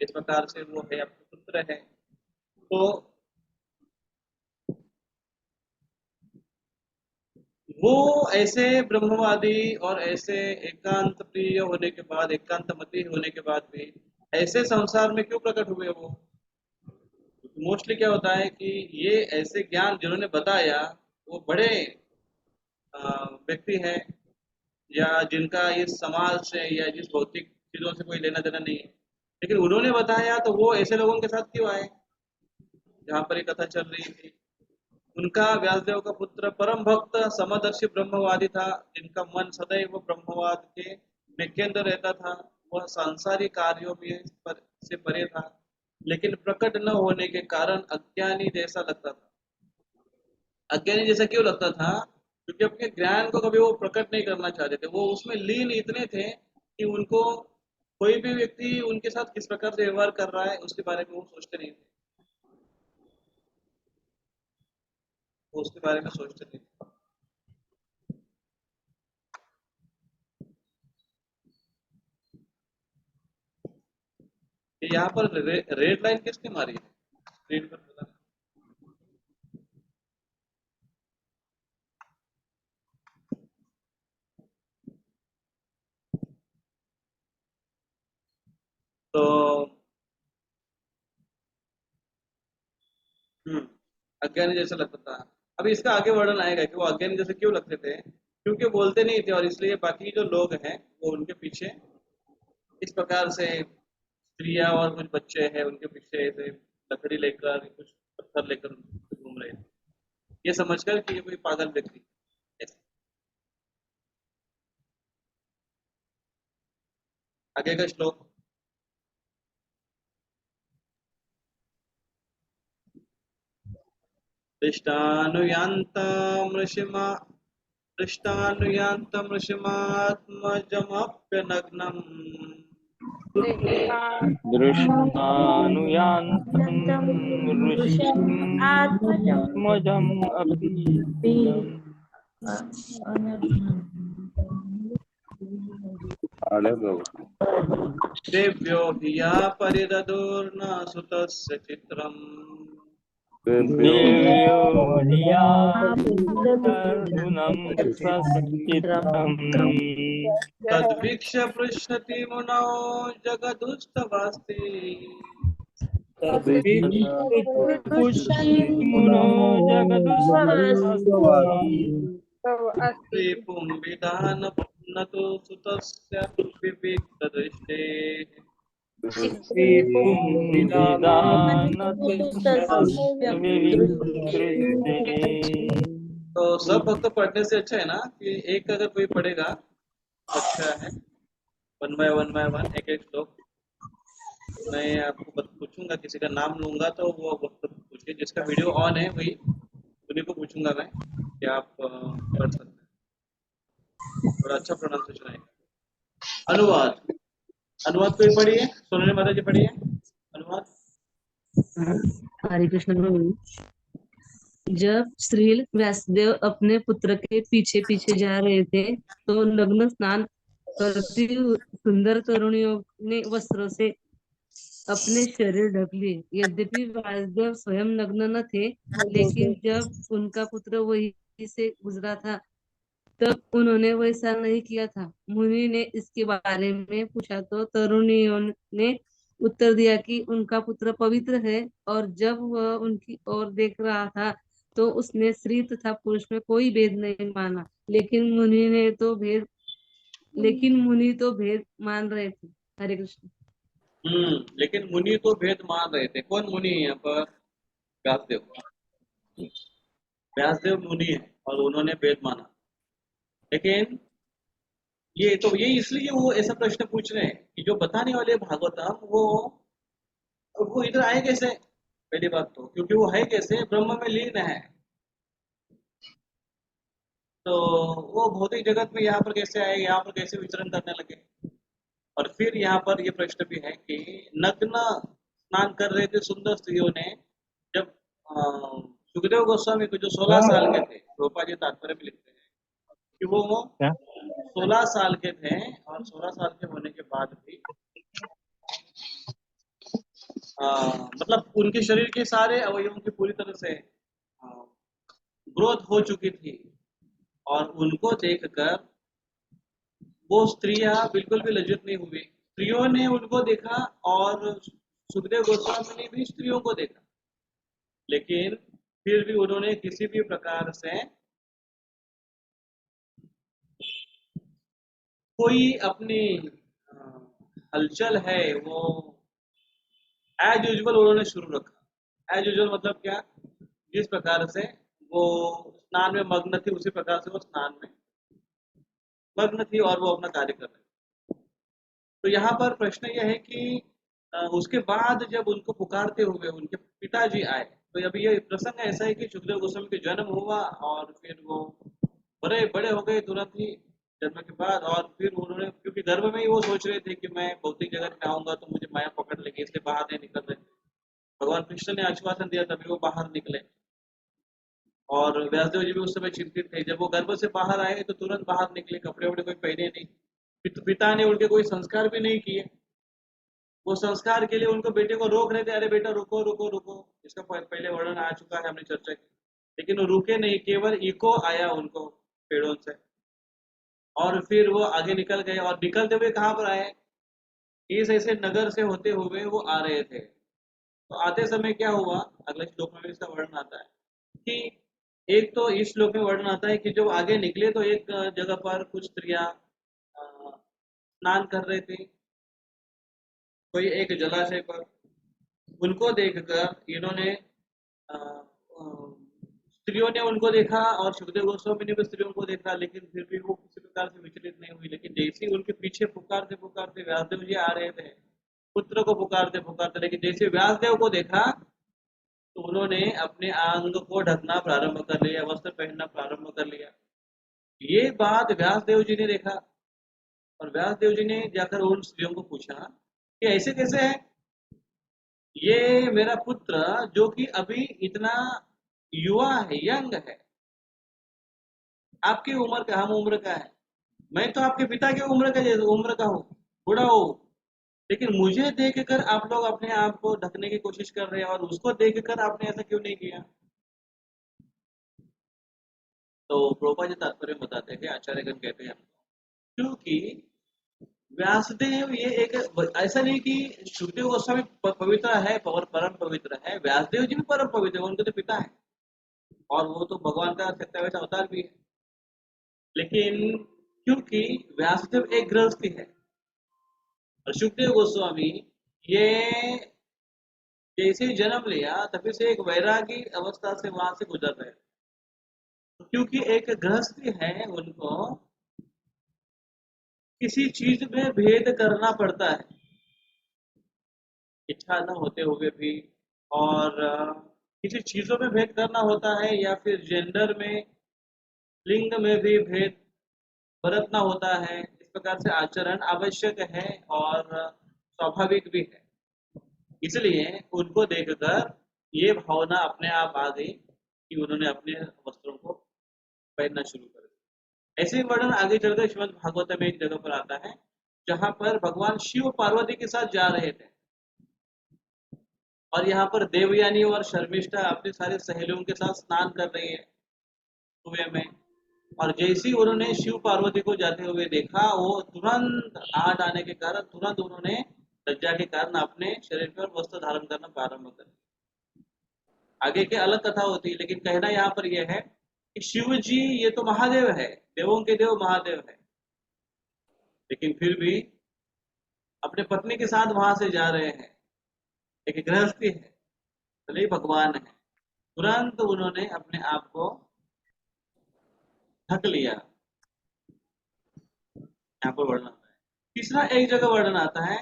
इस प्रकार से वो है आपके पुत्र है। तो वो ऐसे ब्रह्मवादी और ऐसे एकांत प्रिय होने के बाद, एकांतमति होने के बाद भी ऐसे संसार में क्यों प्रकट हुए वो? मोस्टली क्या होता है कि ये ऐसे ज्ञान जिन्होंने बताया वो बड़े व्यक्ति हैं, या जिनका इस समाज से या जिस भौतिक चीजों से कोई लेना देना नहीं है, लेकिन उन्होंने बताया तो वो ऐसे लोगों के साथ क्यों आए जहाँ पर ये कथा चल रही थी। उनका व्यासदेव का पुत्र परम भक्त समदर्शी ब्रह्मवादी था, जिनका मन सदैव ब्रह्मवाद के में केंद्र रहता था। वह सांसारिक कार्यों में से परे था, लेकिन प्रकट न होने के कारण अज्ञानी जैसा लगता था। अज्ञानी जैसा क्यों लगता था? क्योंकि अपने ज्ञान को कभी वो प्रकट नहीं करना चाहते थे, वो उसमें लीन इतने थे कि उनको कोई भी व्यक्ति उनके साथ किस प्रकार से व्यवहार कर रहा है उसके बारे में वो सोचते नहीं थे, वो उसके बारे में सोचते नहीं थे। यहाँ पर रेड लाइन किसने मारी है स्क्रीन पर? पता नहीं। तो अज्ञानी जैसा लगता था। अभी इसका आगे वर्णन आएगा कि वो अज्ञानी जैसे क्यों लगते थे, क्योंकि बोलते नहीं थे और इसलिए बाकी जो लोग हैं वो उनके पीछे इस प्रकार से स्त्रियां और कुछ बच्चे हैं उनके पीछे ऐसे लकड़ी लेकर कुछ पत्थर लेकर घूम रहे थे, ये समझकर कि ये कोई पागल व्यक्ति है। आगे का श्लोक। दृष्टानुयान्तं ऋषिमा दृष्टानुयान्तं ऋषिमात्मजमप्यनग्नम् दृष्टानुयान्तं ऋषिम् आत्मजम् अपि अरे प्रभु देव्यो हि या परिददुर्न सुतस्य चित्रम् देव्यो धिया अर्जुनं स्वस्तित्रम् तद्वीक्ष्य पृच्छति मुनौ जगदुस्तवास्ति मुनो जगदुस्वास्ति श्रीपुं विधान न तु सुतस्य विविक्तदृष्टेः तो सब भक्त पढ़ने से अच्छा है ना कि एक अगर कोई पढ़ेगा अच्छा है। वन बाय वन एक एक श्लोक मैं आपको पूछूंगा, किसी का नाम लूंगा तो वो वक्त पूछिए, जिसका वीडियो ऑन है वही उन्हीं को पूछूंगा मैं कि आप पढ़ सकते हैं, थोड़ा अच्छा प्रोनाउंसिएशन आएगा। अनुवाद अनुवाद कोई पढ़िए, सोनाली माता जी पढ़िए अनुवाद। हरे कृष्ण प्रभु। जब श्री व्यासदेव अपने पुत्र के पीछे पीछे जा रहे थे तो नग्न स्नान करती सुंदर तरुणियों ने वस्त्रों से अपने शरीर ढक लिए। यद्यपि व्यासदेव स्वयं नग्न न थे, लेकिन जब उनका पुत्र वहीं से गुजरा था तब उन्होंने वैसा नहीं किया था। मुनि ने इसके बारे में पूछा तो तरुणियों ने उत्तर दिया कि उनका पुत्र पवित्र है, और जब वह उनकी ओर देख रहा था तो उसने स्त्री तथा पुरुष में कोई भेद नहीं माना। लेकिन मुनि तो भेद मान रहे थे। हरे कृष्ण। लेकिन मुनि तो भेद मान रहे थे। कौन मुनि है यहाँ पर? व्यासदेव। व्यासदेव मुनि है और उन्होंने भेद माना, लेकिन ये इसलिए वो ऐसा प्रश्न पूछ रहे हैं कि जो बताने वाले भागवतम वो इधर आए कैसे? पहली बात तो क्योंकि वो है कैसे? ब्रह्म में लीन है। तो वो भौतिक जगत में यहाँ पर कैसे आए, यहाँ पर कैसे विचरण करने लगे। और फिर यहाँ पर ये प्रश्न भी है कि नग्न स्नान कर रहे थे सुंदर स्त्रियों ने, जब सुखदेव गोस्वामी को जो 16 साल के थे, रूपा जी तात्पर्य में लिखते हैं कि वो क्या 16 साल के थे और 16 साल के होने के बाद भी मतलब उनके शरीर के सारे अवयवों की पूरी तरह से ग्रोथ हो चुकी थी, और उनको देखकर वो स्त्रियां बिल्कुल भी लज्जित नहीं हुई। स्त्रियों ने उनको देखा और सुखदेव गोस्वामी ने भी स्त्रियों को देखा, लेकिन फिर भी उन्होंने किसी भी प्रकार से कोई अपनी हलचल है वो एज यूजुअल उन्होंने शुरू रखा। एज यूजुअल मतलब क्या, जिस प्रकार से वो स्नान में मग्न थी उसी प्रकार से वो स्नान में मग्न थी और वो अपना कार्य कर रही थी। तो यहाँ पर प्रश्न यह है कि उसके बाद जब उनको पुकारते हुए उनके पिताजी आए, तो अभी ये प्रसंग ऐसा है कि सुखदेव गोस्वामी का जन्म हुआ और फिर वो बड़े बड़े हो गए तुरंत ही जन्म के बाद। और फिर उन्होंने, क्योंकि गर्भ में ही वो सोच रहे थे कि मैं भौतिक जगत में आऊंगा तो मुझे माया पकड़ लेगी, इसलिए बाहर नहीं निकल रहे थे। भगवान कृष्ण ने आश्वासन दिया तभी वो बाहर निकले। और व्यासदेव जी भी उस समय चिंतित थे, जब वो गर्भ से बाहर आए तो तुरंत बाहर निकले, कपड़े वपड़े कोई पहने नहीं। पिता ने उनके कोई संस्कार भी नहीं किए। वो संस्कार के लिए उनको बेटे को रोक रहे थे, अरे बेटा रुको रुको रुको, इसका पहले वर्णन आ चुका है, हमने चर्चा की। लेकिन वो रुके नहीं, केवल इको आया उनको पेड़ों से, और फिर वो आगे निकल गए। और निकलते हुए कहाँ पर आए, इस ऐसे नगर से होते हुए वो आ रहे थे। तो आते समय क्या हुआ, अगले श्लोक में भी इसका वर्णन आता है कि एक तो इस श्लोक में वर्णन आता है कि जब आगे निकले तो एक जगह पर कुछ स्त्रियां स्नान कर रहे थे कोई एक जलाशय पर। उनको देखकर इन्होंने स्त्रियों ने उनको देखा और सुखदेव गोस्वामी ने भी स्त्रियों को देखा, लेकिन फिर भी वो किसी प्रकार से विचलित नहीं हुई। लेकिन जैसे ही उनके पीछे पुकारते पुकारते व्यासदेव जी आ रहे थे, पुत्र को पुकारते पुकारते, लेकिन जैसे व्यासदेव को देखा तो उन्होंने अपने अंग को ढकना प्रारंभ कर लिया, वस्त्र पहनना प्रारंभ कर लिया। ये बात व्यासदेव जी ने देखा और व्यासदेव जी ने जाकर उन स्त्रियों को पूछा कि ऐसे कैसे है, ये मेरा पुत्र जो कि अभी इतना युवा है, यंग है, आपकी उम्र का, हम उम्र का है, मैं तो आपके पिता की उम्र का हूँ, बूढ़ा हूँ, लेकिन मुझे देखकर आप लोग अपने आप को ढकने की कोशिश कर रहे हैं और उसको देखकर आपने ऐसा क्यों नहीं किया। तो प्रोपा जी तात्पर्य बताते हैं, आचार्यगण कहते हैं क्योंकि व्यासदेव ये एक ऐसा नहीं कि सुखदेव गोस्वामी पवित्र है, परम पवित्र है, व्यासदेव जी भी परम पवित्र है, उनके तो पिता है और वो तो भगवान का सत्यावेश अवतार भी है। लेकिन क्योंकि व्यासदेव एक गृहस्थी है और सुखदेव गोस्वामी ये जैसे ही जन्म लिया तभी से एक वैरागी अवस्था से वहां से गुजर रहे। तो क्योंकि एक गृहस्थी है, उनको किसी चीज में भेद करना पड़ता है, इच्छा न होते हुए भी। और किसी चीजों में भेद करना होता है या फिर जेंडर में, लिंग में भी भेद बरतना होता है। इस प्रकार से आचरण आवश्यक है और स्वाभाविक भी है। इसलिए उनको देखकर ये भावना अपने आप आ गई कि उन्होंने अपने वस्त्रों को पहनना शुरू कर दिया। ऐसे ही वर्णन आगे चलकर श्रीमद् भागवत में एक जगह पर आता है जहां पर भगवान शिव पार्वती के साथ जा रहे थे और यहाँ पर देवयानी और शर्मिष्ठा अपनी सारी सहेलियों के साथ स्नान कर रही है कुएं में। और जैसे ही उन्होंने शिव पार्वती को जाते हुए देखा, वो तुरंत आहट आने के कारण तुरंत उन्होंने लज्जा के कारण अपने शरीर पर वस्त्र धारण करना प्रारंभ कर दिया। आगे की अलग कथा होती है, लेकिन कहना यहाँ पर यह है कि शिव जी ये तो महादेव है, देवों के देव महादेव है, लेकिन फिर भी अपने पत्नी के साथ वहां से जा रहे हैं, एक गृहस्थी है, भले ही भगवान है। तुरंत उन्होंने अपने आप को ढक लिया। यहाँ पर वर्णन आता है। तीसरा एक जगह वर्णन आता है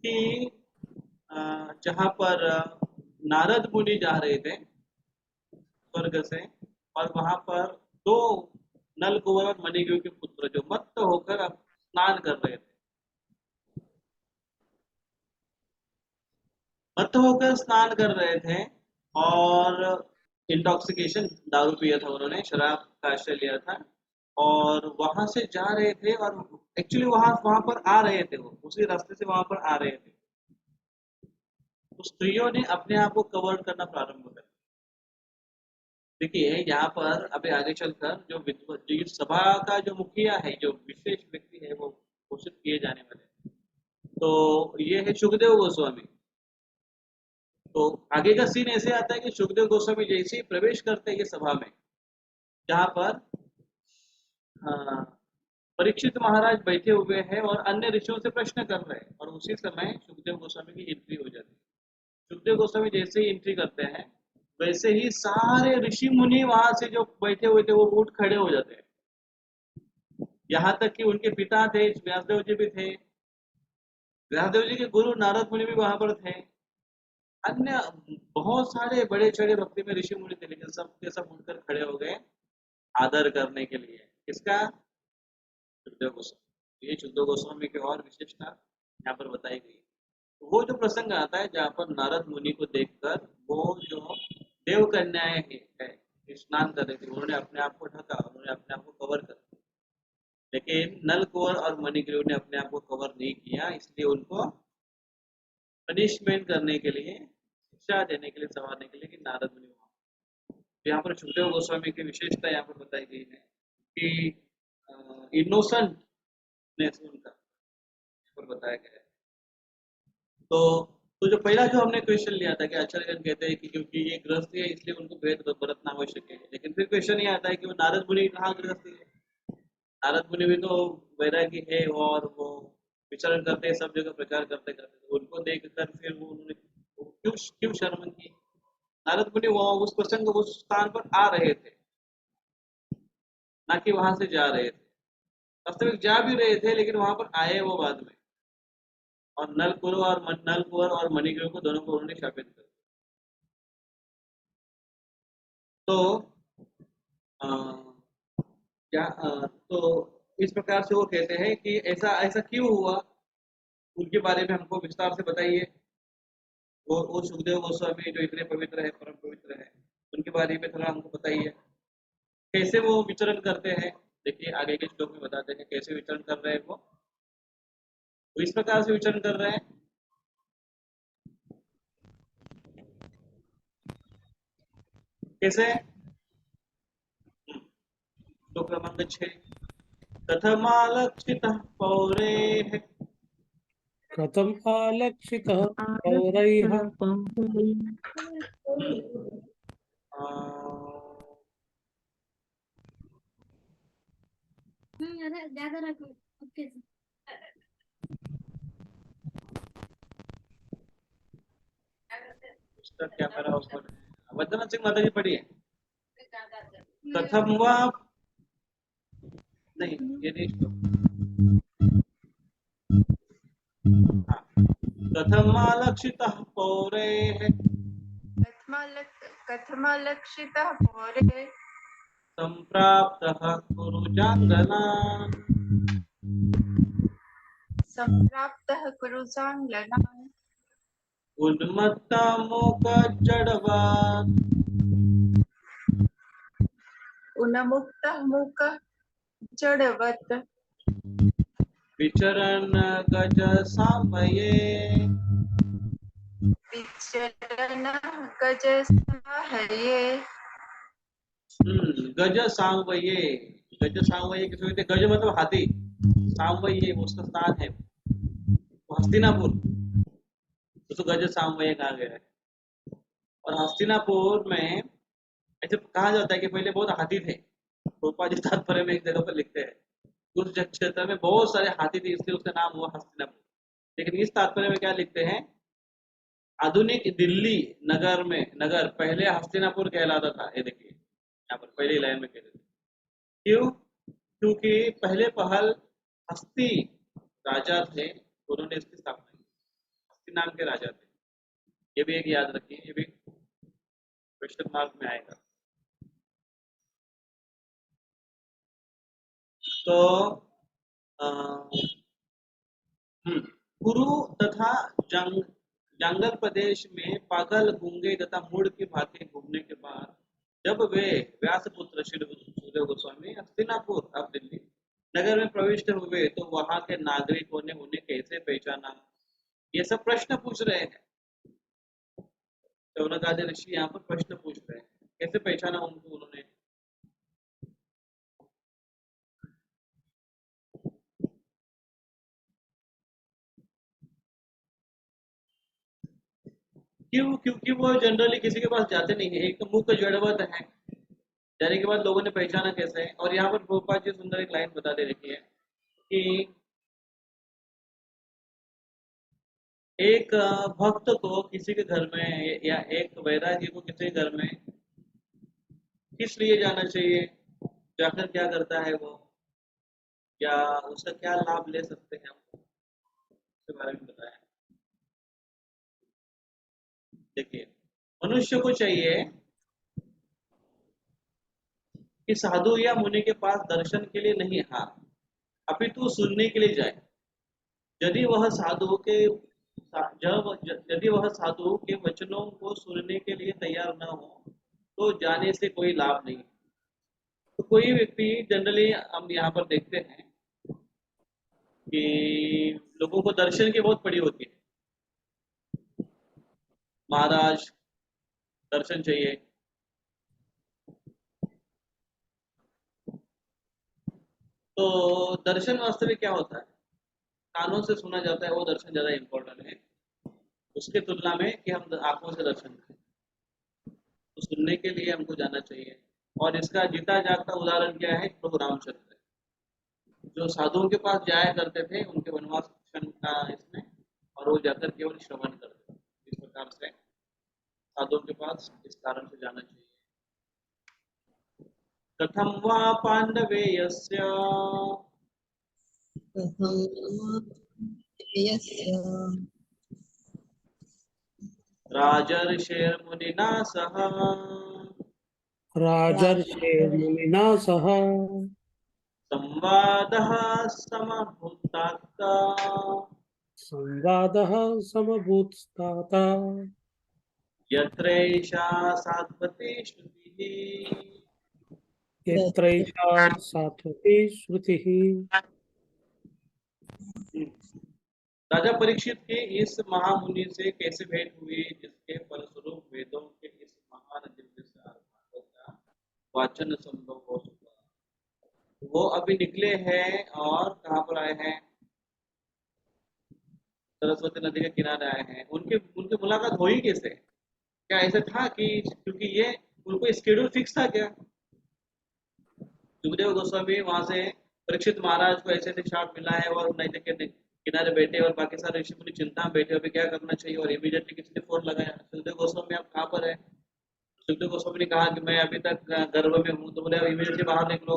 कि जहां पर नारद मुनि जा रहे थे स्वर्ग से, और वहां पर दो नल कुंवर और मणिग्रीव के पुत्र जो मत्त होकर अब स्नान कर रहे थे, मत्त होकर स्नान कर रहे थे और इंटॉक्सिकेशन, दारू पिया था उन्होंने, शराब का आश्रय लिया था और वहां से जा रहे थे और एक्चुअली वहां वहां पर आ रहे थे, वो उसी रास्ते से वहां पर आ रहे थे। तो स्त्रियों ने अपने आप को कवर करना प्रारंभ कर दिया। देखिए यहाँ पर अभी आगे चलकर जो जो सभा का जो मुखिया है, जो विशेष व्यक्ति है, वो घोषित किए जाने वाले हैं। तो ये है सुखदेव गोस्वामी। तो आगे का सीन ऐसे आता है कि सुखदेव गोस्वामी जैसे ही प्रवेश करते हैं ये सभा में, जहाँ पर परीक्षित महाराज बैठे हुए हैं और अन्य ऋषियों से प्रश्न कर रहे हैं, और उसी समय सुखदेव गोस्वामी की एंट्री हो जाती है। सुखदेव गोस्वामी जैसे ही एंट्री करते हैं वैसे ही सारे ऋषि मुनि वहां से जो बैठे हुए थे वो उठ खड़े हो जाते हैं। यहाँ तक कि उनके पिता थे, व्यासदेव जी भी थे, व्यासदेव जी के गुरु नारद मुनि भी वहां पर थे, अन्य बहुत सारे बड़े चढ़े भक्ति में ऋषि मुनि थे, लेकिन सब के सब उठकर खड़े हो गए आदर करने के लिए। किसका? शुद्धदेव गोस्वामी। ये शुद्धदेव गोस्वामी की और विशेषता यहाँ पर बताई गई। तो वो जो प्रसंग आता है जहाँ पर नारद मुनि को देखकर वो जो देव कन्याएं है स्नान कर रही थी, उन्होंने अपने आप को ढका, उन्होंने अपने आप को कवर कर दिया, लेकिन नल कुंवर और मणिग्रीव ने अपने आप को कवर नहीं किया, इसलिए उनको पनिशमेंट करने के लिए, शिक्षा देने के लिए, संवारने के लिए कि नारद मुनि वहां। तो यहाँ पर सुखदेव गोस्वामी की विशेषता यहाँ पर बताई गई है कि इनोसेंटनेस उनका यहाँ पर बताया गया है। तो जो पहला जो हमने क्वेश्चन लिया था कि आचार्यगण कहते हैं कि क्योंकि ये गृहस्थी है इसलिए उनको भेद बरतना आवश्यक है, लेकिन फिर क्वेश्चन ये आता है कि वो नारद मुनि कहाँ गृहस्थी है? नारद मुनि भी तो वैरागी है और वो विचरण करते हैं, सब जगह प्रचार करते करते, तो उनको देखकर फिर वो उन्होंने क्यों क्यों शर्म की? नारद मुनि वहाँ उस प्रसंग उस स्थान पर आ रहे थे, ना कि वहां से जा रहे थे। वास्तविक जा भी रहे थे लेकिन वहां पर आए वो बाद में, और नल कुंवर और मणिग्रीव को दोनों को उन्होंने शापित कर दिया। तो तो इस प्रकार से वो कहते हैं कि ऐसा ऐसा क्यों हुआ, उनके बारे में हमको विस्तार से बताइए। वो सुखदेव गोस्वामी जो इतने पवित्र है, परम पवित्र है, उनके बारे में थोड़ा हमको बताइए, कैसे वो विचरण करते हैं। देखिए आगे के श्लोक में बताते हैं कैसे विचरण कर रहे हैं वो इस प्रकार से विचरण कर रहे हैं। कैसे? श्लोक क्रमांक 6, कथमालक्षितः पौरेः कथम आलक्षितः पौरैः ज्यादा रखो। ओके पुस्तक क्या मेरा ऊपर वंदना सिंह माता जी पढ़ी है। कथम वा नहीं, ये नहीं श्लोक। हाँ, कथमालक्षितः पौरेः कथमलक्षितः पौरे सम्प्राप्तः कुरुजाङ्गनान् सम्प्राप्तः कुरुजाङ्गनान् उन्मत्तमूकजडवान् उन्मुक्तः मूकः जडवत् विचरन् गजसाम्भये विचरणः गजसाहये। गज सांवये। गज सांवये किसे कहते? गज मतलब हाथी, सांवये वो उसका स्थान है, वो हस्तिनापुर, उसको गज सांवये कहा गया है। और हस्तिनापुर में ऐसे कहा जाता है कि पहले बहुत हाथी थे। रूपा जी तात्पर्य में एक जगह पर लिखते हैं उस क्षेत्र में बहुत सारे हाथी थे इसलिए उसका नाम हुआ हस्तिनापुर। लेकिन इस तात्पर्य में क्या लिखते हैं, आधुनिक दिल्ली नगर पहले हस्तिनापुर कहलाता था। ये देखिए यहाँ पर पहली लाइन में कहते थे। क्यों? क्योंकि पहले पहल हस्ती राजा थे, उन्होंने इसकी स्थापना की, हस्ती नाम के राजा थे। ये भी एक याद रखिए, ये भी क्वेश्चन मार्क में आएगा। तो कुरु तथा जंगल प्रदेश में पागल गूंगे तथा मूढ़ की भांति घूमने के बाद जब वे व्यासपुत्र श्री सुखदेव गोस्वामी हस्तिनापुर अब दिल्ली नगर में प्रविष्ट हुए तो वहां के नागरिकों ने उन्हें कैसे पहचाना, ये सब प्रश्न पूछ रहे हैं। शौनकादि ऋषि यहाँ पर प्रश्न पूछ रहे हैं, कैसे पहचाना उनको उन्होंने। क्यों? क्योंकि वो जनरली किसी के पास जाते नहीं है। एक तो मुख जड़वत है, जाने के बाद लोगों ने पहचाना कैसे है। और यहाँ पर गोपाल जी सुंदर एक लाइन बता दे रखी है कि एक भक्त को किसी के घर में या एक वैरागी को किसी के घर में किस लिए जाना चाहिए, जाकर क्या करता है वो, या उसका क्या लाभ ले सकते हैं हम, इसके बारे में बताया। देखिए, मनुष्य को चाहिए कि साधु या मुनि के पास दर्शन के लिए नहीं, हाँ अपितु सुनने के लिए जाए। यदि वह साधु के यदि वह साधु के वचनों को सुनने के लिए तैयार न हो तो जाने से कोई लाभ नहीं। तो कोई व्यक्ति जनरली हम यहाँ पर देखते हैं कि लोगों को दर्शन की बहुत पड़ी होती है, महाराज दर्शन चाहिए। तो दर्शन वास्तविक क्या होता है, कानों से सुना जाता है वो दर्शन ज्यादा इम्पोर्टेंट है उसके तुलना में कि हम आंखों से दर्शन करें। तो सुनने के लिए हमको जाना चाहिए। और इसका जीता जागता उदाहरण क्या है, प्रभु रामचंद्र जो साधुओं के पास जाया करते थे उनके वनवास का इसमें, और वो जाकर केवल श्रवण करते थे। इस प्रकार से साधुओं के पास इस कारण से जाना चाहिए। कथम वा पांडवे यस्य राजर्षिर्मुनिना सह राजर्षिर्मुनिना सह संवादः समभूतात्ता संवादः समभूत्स्ताता यत्रैषा सात्वती श्रुतिः। यत्रैषा सात्वती श्रुतिः। राजा परीक्षित की इस महामुनि से कैसे भेंट हुई जिसके फलस्वरूप वेदों के इस महान दिव्य सार भागवत का वाचन संभव हो चुका। वो अभी निकले हैं और कहाँ पर आए हैं, सरस्वती नदी के किनारे आए हैं। उनके उनकी मुलाकात हुई कैसे, क्या ऐसा था कि क्योंकि ये उनको स्केड्यूल फिक्स था क्या? सुखदेव गोस्वामी वहां से परीक्षित महाराज को ऐसे ऐसे शाप मिला है और नदी के किनारे बैठे और बाकी सारे ऋषि मुनि चिंता में बैठे, अभी क्या करना चाहिए। और इमीडिएटली किसी ने फोन लगाया, सुखदेव गोस्वामी आप कहाँ पर है? सुखदेव गोस्वामी ने कहा कि मैं अभी तक गर्भ में हूँ। तो बोले अब इमीडिएटली बाहर निकलो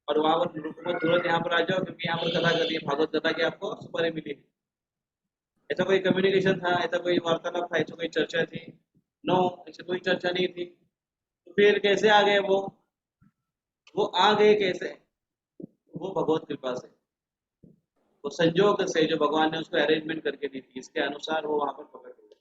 और वहां पर रुको, तुरंत यहाँ पर आ जाओ क्योंकि यहाँ पर कथा करनी है, भागवत कथा की आपको सुपारी मिली है। ऐसा कोई कम्युनिकेशन था, ऐसा कोई वार्तालाप था, ऐसा कोई चर्चा थी? नो, ऐसी कोई चर्चा नहीं थी। तो फिर कैसे आ गए वो आ गए कैसे? वो भगवत कृपा से, वो संजोग से जो भगवान ने उसको अरेंजमेंट करके दी थी, इसके अनुसार वो वहां पर प्रकट हुए।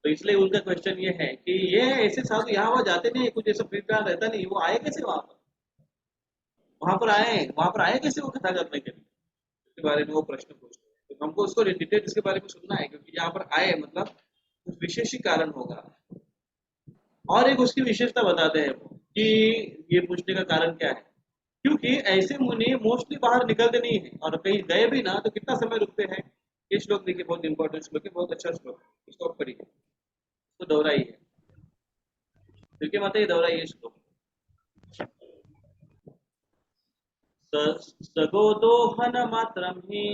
तो इसलिए उनका क्वेश्चन ये है कि ये ऐसे साधु यहाँ वहां जाते नहीं, कुछ ऐसा प्रिपेयर रहता नहीं, वो आए कैसे वहां पर आए कैसे वो कथा करने के लिए, इसके बारे में वो प्रश्न पूछ रहे हैं। तो हमको उसको डिटेल इसके बारे में सुनना है क्योंकि यहाँ पर आए मतलब कुछ विशेष ही कारण होगा। और एक उसकी विशेषता बताते हैं वो कि ये पूछने का कारण क्या है, क्योंकि ऐसे मुनि मोस्टली बाहर निकलते नहीं है और कहीं गए भी ना तो कितना समय रुकते हैं। ये श्लोक देखिए, बहुत इंपॉर्टेंट श्लोक है, बहुत अच्छा श्लोक है, इसको आप पढ़िए, इसको दोहराइए, क्योंकि मत ये दोहराइए श्लोक। सगोदोहन मात्रम ही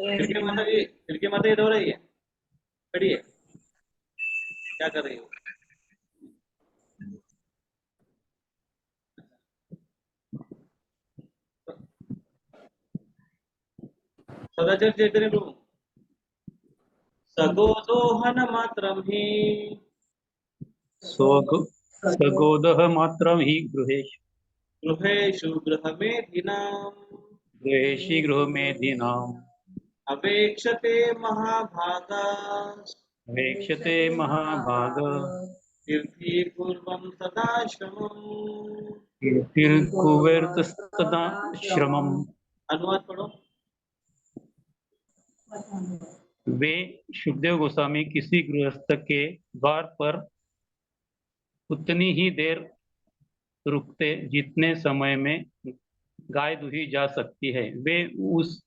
खिड़की माता ये दोहराइए, पढ़िए, क्या कर रही हो? सदाचार चैतन्य प्रभु, सगोदोहन मात्रम ही सगोदः मात्रं हि गृहेषु गृहेषु गृहमेधिनाम् गृहेषि गृहमेधिनाम् अपेक्षते महाभागा अपेक्षते महाभाग तीर्थीपूर्वं सदा श्रमम्। कीर्तिर्कुर्वन्तस्तदा श्रमम्। अनुवाद पढ़ो। वे सुखदेव गोस्वामी किसी गृहस्थ के द्वार पर उतनी ही देर रुकते जितने समय में गाय दुही जा सकती है। वे उस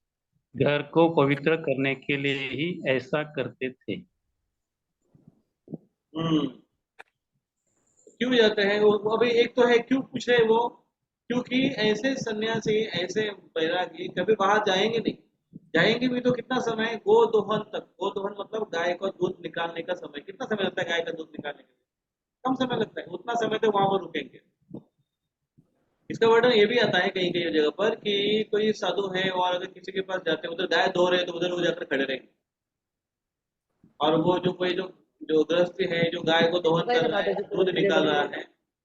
घर को पवित्र करने के लिए ही ऐसा करते थे। क्यों जाते हैं वो? अभी एक तो है क्यों पूछ रहे वो, क्योंकि ऐसे सन्यासी, ऐसे बैरागी कभी बाहर जाएंगे नहीं। जाएंगे भी तो कितना समय? गोदोहन तक। गोदोहन मतलब गाय का दूध निकालने का समय। कितना समय लगता है गाय का दूध निकालने के लिए? कम समय लगता है। उतना समय तो वहां पर रुकेंगे। इसका वर्णन ये भी आता है कहीं कहीं जगह पर कि कोई साधु है और अगर किसी के पास जाते हैं, उधर गाय धो रहे हैं तो उधर वो जाकर खड़े रहेंगे। और वो जो कोई जो जो गृहस्थी है, जो गाय को दोहन कर रहा है, दूध निकाल रहा है,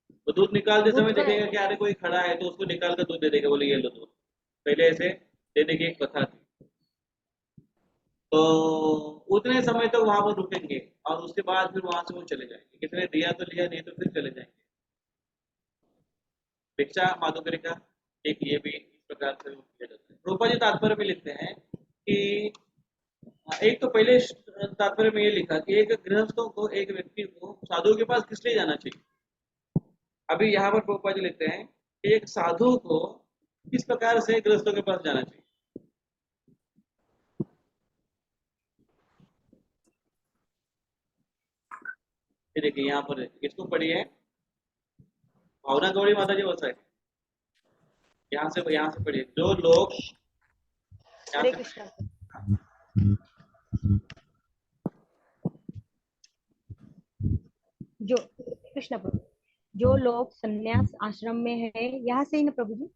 वो दूध निकालते समय देखेगा कि अरे कोई खड़ा है तो उसको निकाल कर दूध दे देगा, बोले ये लो दूध। पहले ऐसे देने की एक प्रथा थी। तो उतने समय तक वहां पर रुकेंगे और उसके बाद फिर वहां से वो चले जाएंगे। किसी ने दिया तो लिया, नहीं तो फिर चले जाएंगे। भिक्षा माधुकरी का एक ये भी इस प्रकार से किया जाता है। रूपा जी तात्पर्य में लिखते हैं कि एक तो पहले तात्पर्य में ये लिखा कि एक गृहस्थों को, एक व्यक्ति को साधु के पास किस लिए जाना चाहिए। अभी यहाँ पर रूपा जी लिखते हैं कि एक साधु को किस प्रकार से गृहस्थों के पास जाना चाहिए। ये देखिए यहाँ पर इसको पढ़िए। भावना गौड़ी माता जी बसा है। यहाँ से पढ़िए। जो लोग हरे कृष्णा। जो कृष्ण प्रभु, जो लोग संन्यास आश्रम में है, यहाँ से ही ना प्रभु जी,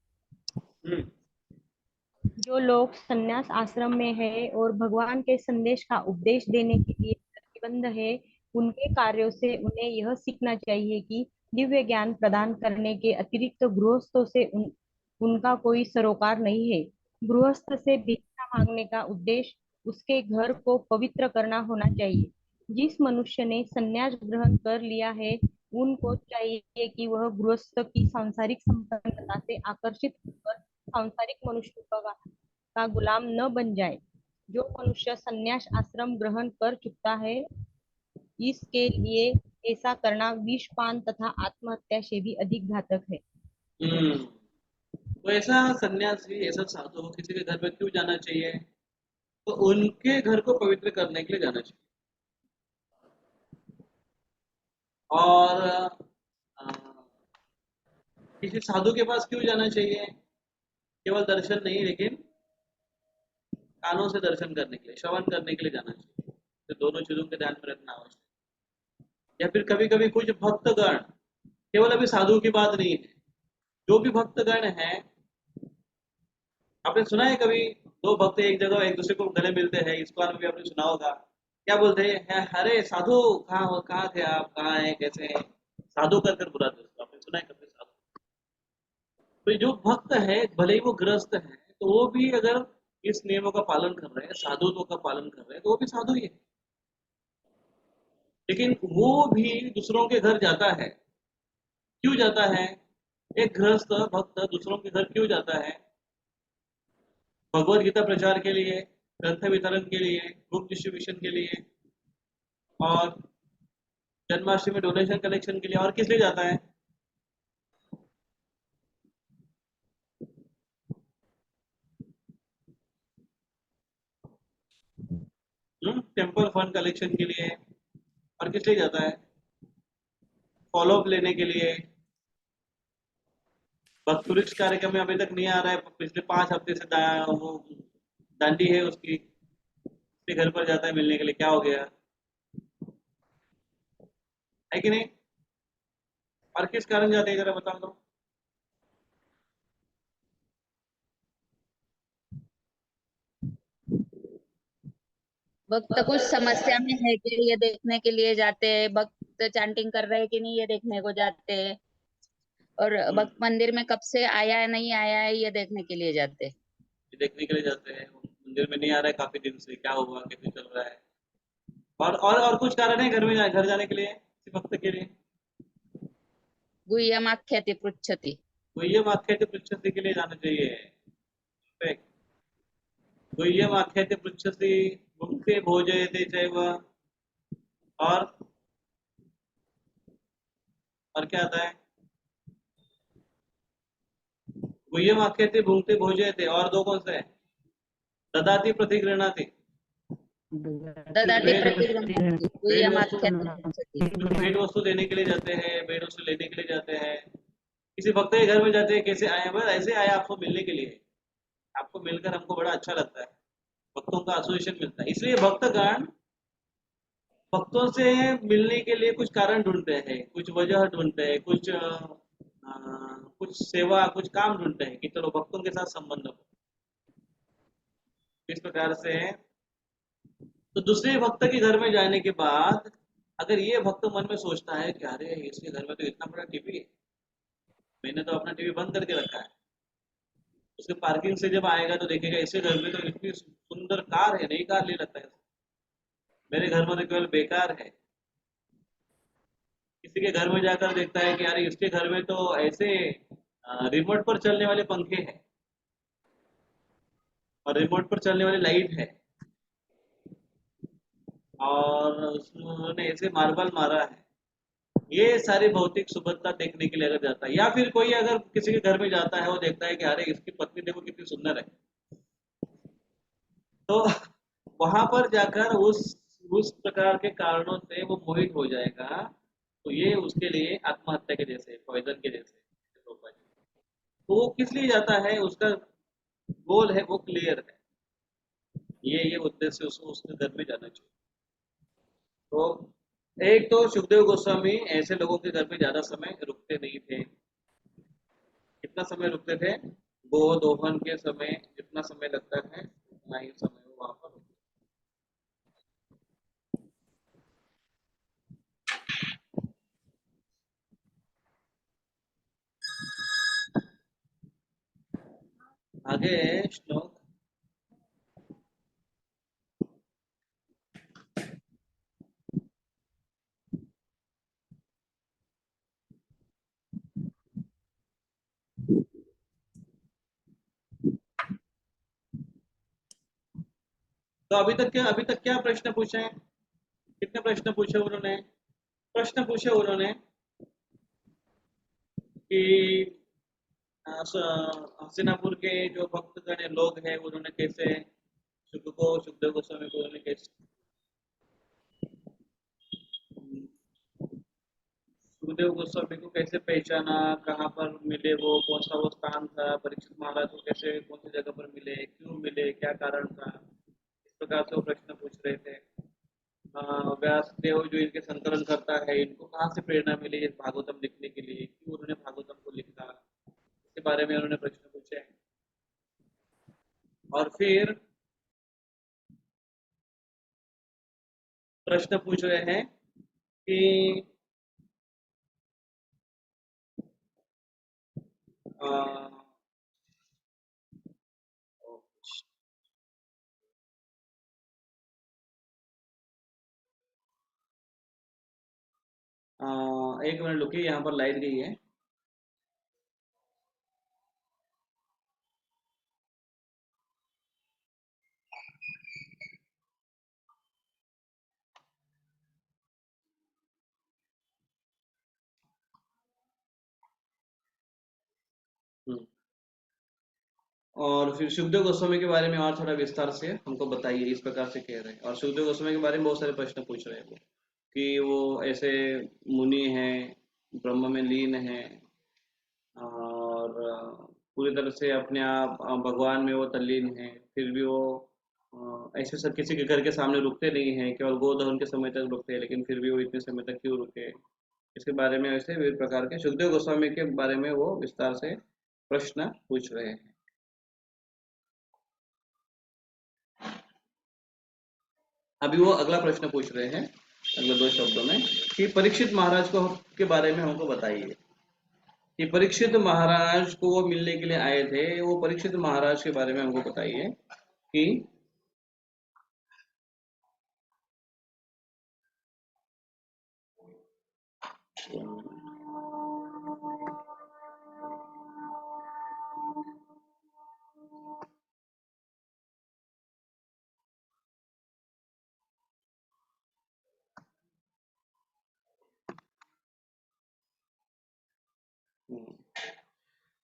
जो लोग संन्यास आश्रम में है और भगवान के संदेश का उपदेश देने के लिए प्रतिबद्ध है, उनके कार्यों से उन्हें यह सीखना चाहिए कि दिव्य ज्ञान प्रदान करने के अतिरिक्त गृहस्थों से उनका कोई सरोकार नहीं है। गृहस्थ से भिक्षा मांगने का उद्देश्य उसके घर को पवित्र करना होना चाहिए। जिस मनुष्य ने संन्यास ग्रहण कर लिया है, उनको चाहिए कि वह गृहस्थ की सांसारिक संपन्नता से आकर्षित होकर सांसारिक मनुष्य का गुलाम न बन जाए। जो मनुष्य संन्यास आश्रम ग्रहण कर चुका है, इसके लिए ऐसा करना विषपान तथा आत्महत्या से भी अधिक घातक है। तो ऐसा सन्यासी, ऐसा साधु किसी के घर पर क्यों जाना चाहिए? तो उनके घर को पवित्र करने के लिए जाना चाहिए। और किसी साधु के पास क्यों जाना चाहिए? केवल दर्शन नहीं, लेकिन कानों से दर्शन करने के लिए, श्रवण करने के लिए जाना चाहिए। तो दोनों चीजों के ध्यान में रखना आवश्यक। या फिर कभी कभी कुछ भक्तगण, केवल अभी साधु की बात नहीं है, जो भी भक्तगण है, आपने सुना है कभी दो भक्त एक जगह एक दूसरे को गले मिलते हैं, इसको भी आपने सुना होगा। क्या बोलते हैं? अरे साधु कहाँ थे आप, कहाँ हैं, कैसे हैं? साधु कर बुलाते हैं। आपने सुना है कभी साधु? तो जो भक्त है, भले ही वो ग्रस्त है, तो वो भी अगर इस नियमों का पालन कर रहे हैं, साधुत्व का पालन कर रहे हैं, तो वो भी साधु ही है। लेकिन वो भी दूसरों के घर जाता है। क्यों जाता है? एक गृहस्थ भक्त दूसरों के घर क्यों जाता है? भगवत गीता प्रचार के लिए, ग्रंथ वितरण के लिए, बुक डिस्ट्रीब्यूशन के लिए, और जन्माष्टमी डोनेशन कलेक्शन के लिए। और किस लिए जाता है? टेम्पल फंड कलेक्शन के लिए। और किस लिए जाता है? फॉलोअप लेने के लिए। भक्त वृक्ष कार्यक्रम में अभी तक नहीं आ रहा है, पिछले 5 हफ्ते से वो दांडी है उसकी घर पर जाता है मिलने के लिए। क्या हो गया है कि नहीं? और किस कारण जाते हैं जरा बताओ तो। भक्त कुछ समस्या में है कि ये देखने के लिए जाते हैं। भक्त भक्त चैंटिंग कर रहे हैं कि नहीं ये देखने को जाते हैं, और भक्त मंदिर में कब से आया है नहीं आया है ये देखने के लिए जाते हैं। देखने के लिए जाते हैं, मंदिर में नहीं आ रहा है काफी दिन से, क्या हुआ, कैसे चल रहा है। और कुछ कारण है घर जाने के लिए किसी भक्त के लिए? गुह्यमाख्याति पृच्छति। गुह्यमाख्याति पृच्छति के लिए जाना चाहिए। गुह्यमाख्याति पृच्छति, भुङ्क्ते भोजयते चैव, और क्या आता है? गुह्यमाख्याति भुङ्क्ते भोजयते, और दो कौन से है? ददाति प्रतिगृह्णाति। ददाति प्रतिगृह्णाति गुह्यमाख्याति पृच्छति। भेंट वस्तु देने के लिए जाते हैं, भेंट वस्तु लेने के लिए जाते हैं, किसी भक्त के घर में जाते हैं, कैसे आए? बस ऐसे आए आपको मिलने के लिए, आपको मिलकर हमको बड़ा अच्छा लगता है, भक्तों का एसोसिएशन मिलता है। इसलिए भक्तगण भक्तों से मिलने के लिए कुछ कारण ढूंढते हैं, कुछ वजह ढूंढते हैं, कुछ सेवा, कुछ काम ढूंढते हैं कि चलो भक्तों के साथ संबंध हो। इस प्रकार से तो दूसरे भक्त के घर में जाने के बाद अगर ये भक्त मन में सोचता है कि अरे इसके घर में तो इतना बड़ा टीवी है, मैंने तो अपना टीवी बंद करके रखा है, उसके पार्किंग से जब आएगा तो देखेगा इसके घर में तो इतनी सुंदर कार है, नई कार ले लेता है, मेरे घर में तो केवल बेकार है। किसी के घर में जाकर देखता है कि यार इसके घर में तो ऐसे रिमोट पर चलने वाले पंखे हैं और रिमोट पर चलने वाली लाइट है, और उन्होंने ऐसे मार्बल मारा है। ये सारी भौतिक सुबत्ता देखने के लिए अगर जाता है, या फिर कोई अगर किसी के घर में जाता है वो देखता है कि अरे इसकी पत्नी देखो कितनी सुंदर है, तो वहां पर जाकर उस प्रकार के कारणों से वो मोहित हो जाएगा, तो ये उसके लिए आत्महत्या के जैसे, पॉइजन के जैसे। तो वो किस लिए जाता है, उसका गोल है वो क्लियर है, ये उद्देश्य उसके घर में जाना चाहिए। तो एक तो सुखदेव गोस्वामी ऐसे लोगों के घर में ज्यादा समय रुकते नहीं थे। कितना समय रुकते थे? गोदोहन के समय जितना समय लगता है उतना ही समय वो वहां पर रुकते। आगे श्लोक तो अभी तक क्या प्रश्न पूछे हैं? कितने प्रश्न पूछे उन्होंने? प्रश्न पूछे उन्होंने कि हस्तिनापुर के जो भक्तगण लोग हैं उन्होंने कैसे सुखदेव गोस्वामी को उन्होंने कैसे सुखदेव गोस्वामी को कैसे पहचाना, कहाँ पर मिले, वो कौन सा वो स्थान था, परीक्षित महाराज को कैसे कौन सी जगह पर मिले, क्यों मिले, क्या कारण था, इस प्रकार से वो प्रश्न पूछ रहे थे। व्यास देव जो इनके संकलन करता है, इनको कहाँ से प्रेरणा मिली इस भागवतम लिखने के लिए, क्यों उन्होंने भागवतम को लिखा, इसके बारे में उन्होंने प्रश्न पूछे। और फिर प्रश्न पूछ रहे हैं कि एक मिनट रुकिए, यहाँ पर लाइट गई है। और फिर सुखदेव गोस्वामी के बारे में और थोड़ा विस्तार से हमको बताइए, इस प्रकार से कह रहे हैं। और सुखदेव गोस्वामी के बारे में बहुत सारे प्रश्न पूछ रहे हैं वो, कि वो ऐसे मुनि हैं, ब्रह्म में लीन हैं, और पूरी तरह से अपने आप भगवान में वो तल्लीन हैं, फिर भी वो ऐसे सब किसी के घर के सामने रुकते नहीं हैं, केवल गोदहन के समय तक रुकते हैं, लेकिन फिर भी वो इतने समय तक क्यों रुके, इसके बारे में ऐसे विभिन्न प्रकार के सुखदेव गोस्वामी के बारे में वो विस्तार से प्रश्न पूछ रहे हैं। अभी वो अगला प्रश्न पूछ रहे हैं अगले 2 शब्दों में कि परीक्षित महाराज को के बारे में हमको बताइए कि परीक्षित महाराज को वो मिलने के लिए आए थे, वो परीक्षित महाराज के बारे में हमको बताइए कि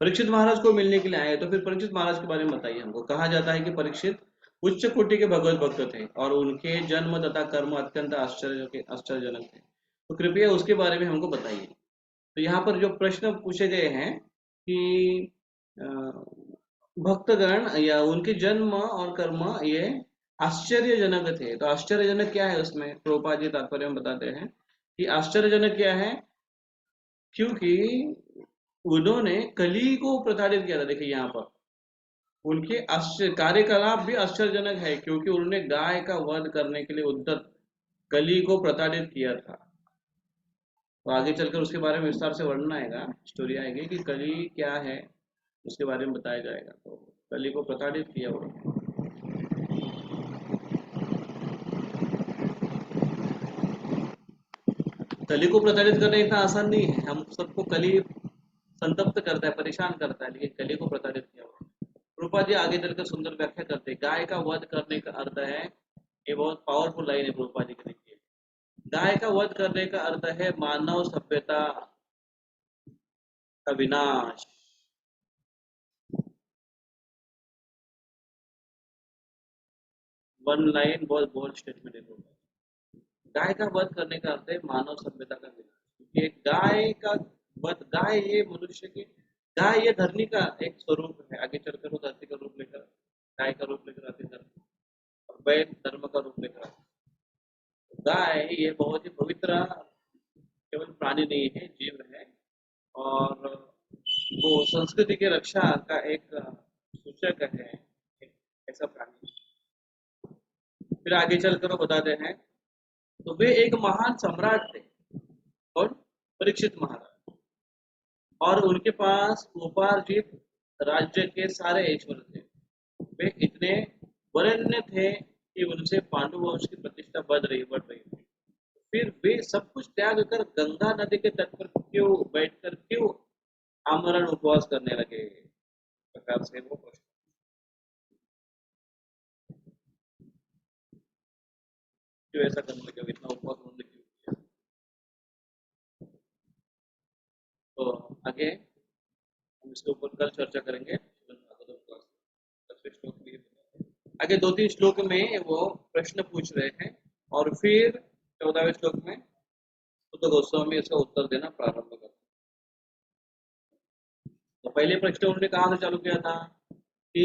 परीक्षित महाराज को मिलने के लिए आए, तो फिर परीक्षित महाराज के बारे में बताइए हमको। कहा जाता है कि परीक्षित उच्च कोटि के भगवत भक्त थे और उनके जन्म तथा कर्म अत्यंत आश्चर्यजनक थे, तो कृपया उसके बारे में हमको बताइए। तो यहाँ पर जो प्रश्न पूछे गए हैं कि भक्तगण या उनके जन्म और कर्म ये आश्चर्यजनक थे, तो आश्चर्यजनक क्या है उसमें प्रभुपाद जी तात्पर्य में बताते हैं कि आश्चर्यजनक क्या है, क्योंकि उन्होंने कली को प्रताड़ित किया था। देखिए यहाँ पर उनके कार्यकलाप भी आश्चर्यजनक है, क्योंकि उन्होंने गाय का वध करने के लिए उद्यत कली को प्रताड़ित किया था। तो आगे चलकर उसके बारे में विस्तार से वर्णन आएगा, स्टोरी आएगी कि कली क्या है, उसके बारे में बताया जाएगा। तो कली को प्रताड़ित किया उन्होंने। कली को प्रताड़ित करना इतना आसान नहीं है। हम सबको कली संतप्त करता है, परेशान करता है, लेकिन कली को प्रताड़ित किया हुआ। प्रभुपाद जी आगे चलकर सुंदर व्याख्या करते हैं। गाय का वध करने का अर्थ है, ये बहुत पावरफुल लाइन है प्रभुपाद जी की। देखिए, गाय का वध करने का अर्थ है मानव सभ्यता का विनाश। वन लाइन बहुत बोल्ड स्टेटमेंट है। गाय का वध करने का अर्थ है मानव सभ्यता का विनाश, क्योंकि गाय का वध, गाय ये मनुष्य की, गाय ये धरनी का एक स्वरूप है। आगे चलकर वो धरती का रूप लेकर, गाय का रूप लेकर आती है, और बैल धर्म का रूप लेकर आती है। गाय ये बहुत ही पवित्र केवल प्राणी नहीं है, जीव है, और वो संस्कृति की रक्षा का एक सूचक है, एक ऐसा प्राणी। फिर आगे चलकर वो बताते हैं, तो वे एक महान सम्राट थे और परीक्षित महाराज, और उनके पास उपार्जित राज्य के सारे ऐश्वर्य थे। वे इतने वरेण्य थे कि उनसे पांडु वंश की प्रतिष्ठा बढ़ रही थी। फिर वे सब कुछ त्याग कर गंगा नदी के तट पर क्यों बैठकर क्यों आमरण उपवास करने लगे? प्रकार से वो प्रश्न, क्यों ऐसा करने लगे, इतना उपवास उन्होंने क्यों किया? तो आगे हम इसके ऊपर कल चर्चा करेंगे। आगे 2-3 श्लोक में वो प्रश्न पूछ रहे हैं, और फिर 14वें श्लोक में शुद्ध गोस्वामी इसका उत्तर देना प्रारंभ करते हैं। तो पहले प्रश्न उन्होंने कहाँ से चालू किया था कि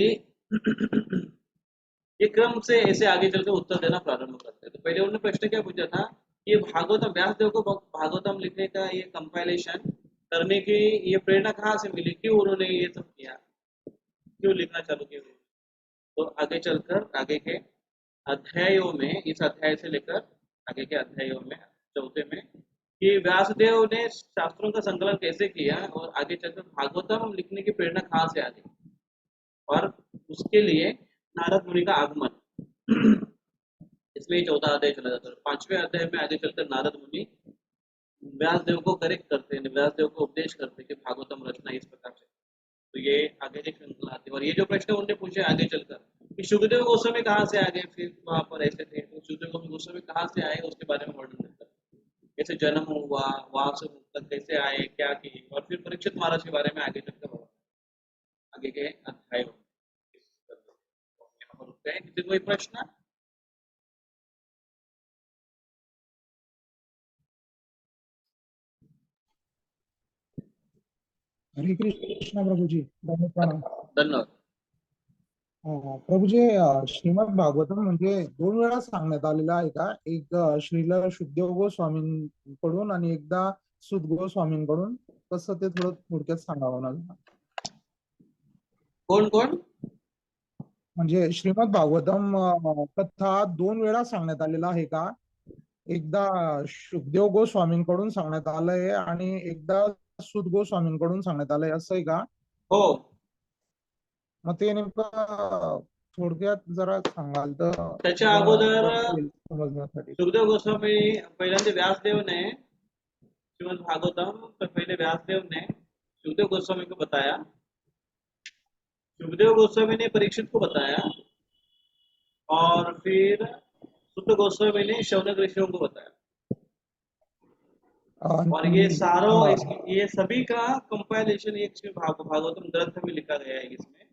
ये क्रम से ऐसे आगे चलकर उत्तर देना प्रारंभ करते हैं। तो पहले उन्होंने प्रश्न क्या पूछा था, ये भागवतम, व्यासदेव को भागवतम लिखने का ये कंपाइलेशन करने की ये प्रेरणा कहाँ से मिली, क्यों उन्होंने ये सब किया, क्यों लिखना चालू किया? तो आगे चलकर आगे के अध्यायों में, इस अध्याय से लेकर आगे के अध्यायों में, 4 में, कि व्यासदेव ने शास्त्रों का संकलन कैसे किया, और आगे चलकर भागवतम लिखने की प्रेरणा कहाँ से आ गई, और उसके लिए नारद मुनि का आगमन। इसमें 14 अध्याय चला जाता है। 5वें अध्याय में आगे चलकर नारद मुनि व्यासदेव को करेक्ट करते हैं, व्यासदेव को उपदेश करते हैं कि भागवतम रचना इस प्रकार से। तो ये आगे की श्रृंखला आती है। और ये जो प्रश्न उन्होंने पूछे आगे चलकर कि सुखदेव गोस्वामी कहाँ से आ गए, फिर वहां पर ऐसे थे, तो सुखदेव गोस्वामी कहाँ से आए उसके बारे में वर्णन करते हैं, कैसे जन्म हुआ, वहां से तक कैसे आए, क्या किए, और फिर परीक्षित महाराज के बारे में आगे चलकर आगे के अध्याय रुकते हैं। किसी कोई प्रश्न? हरे कृष्ण प्रभुजी, प्रणाम. धन्यवाद. प्रभुजी, श्रीमद भागवतम म्हणजे 2 वेळा सांगण्यात आलेला आहे का? एक श्रील शुद्धदेव गोस्वामींकडून आणि एकदा सुत गोस्वामींकडून, कसं ते थोडं थोडक्यात सांगावं ना. कोण कोण? म्हणजे श्रीमद भागवतम कथा 2 वेळा सांगण्यात आलेला आहे का? एकदा शुकदेव गोस्वामींकडून सांगण्यात आलंय आणि एकदा सूत गोस्वामींकडून सांगण्यात आलंय, असं आहे का? हो. मग ते नेमकं थोडक्यात जरा सांगाल तर त्याच्या जरा अगोदर बरं होईल समजण्यासाठी. सुखदेव गोस्वामी पहिल्यांदा व्यासदेव ने श्रीमद् भागवतम तो पहले व्यासदेव ने सुखदेव गोस्वामी को बताया, सुखदेव गोस्वामी ने परीक्षित को बताया और फिर सुत गोस्वामी ने शौनक ऋषियों को बताया। और ये सभी का कंपाइलेशन एक भागवतम ग्रंथ में लिखा गया है इसमें,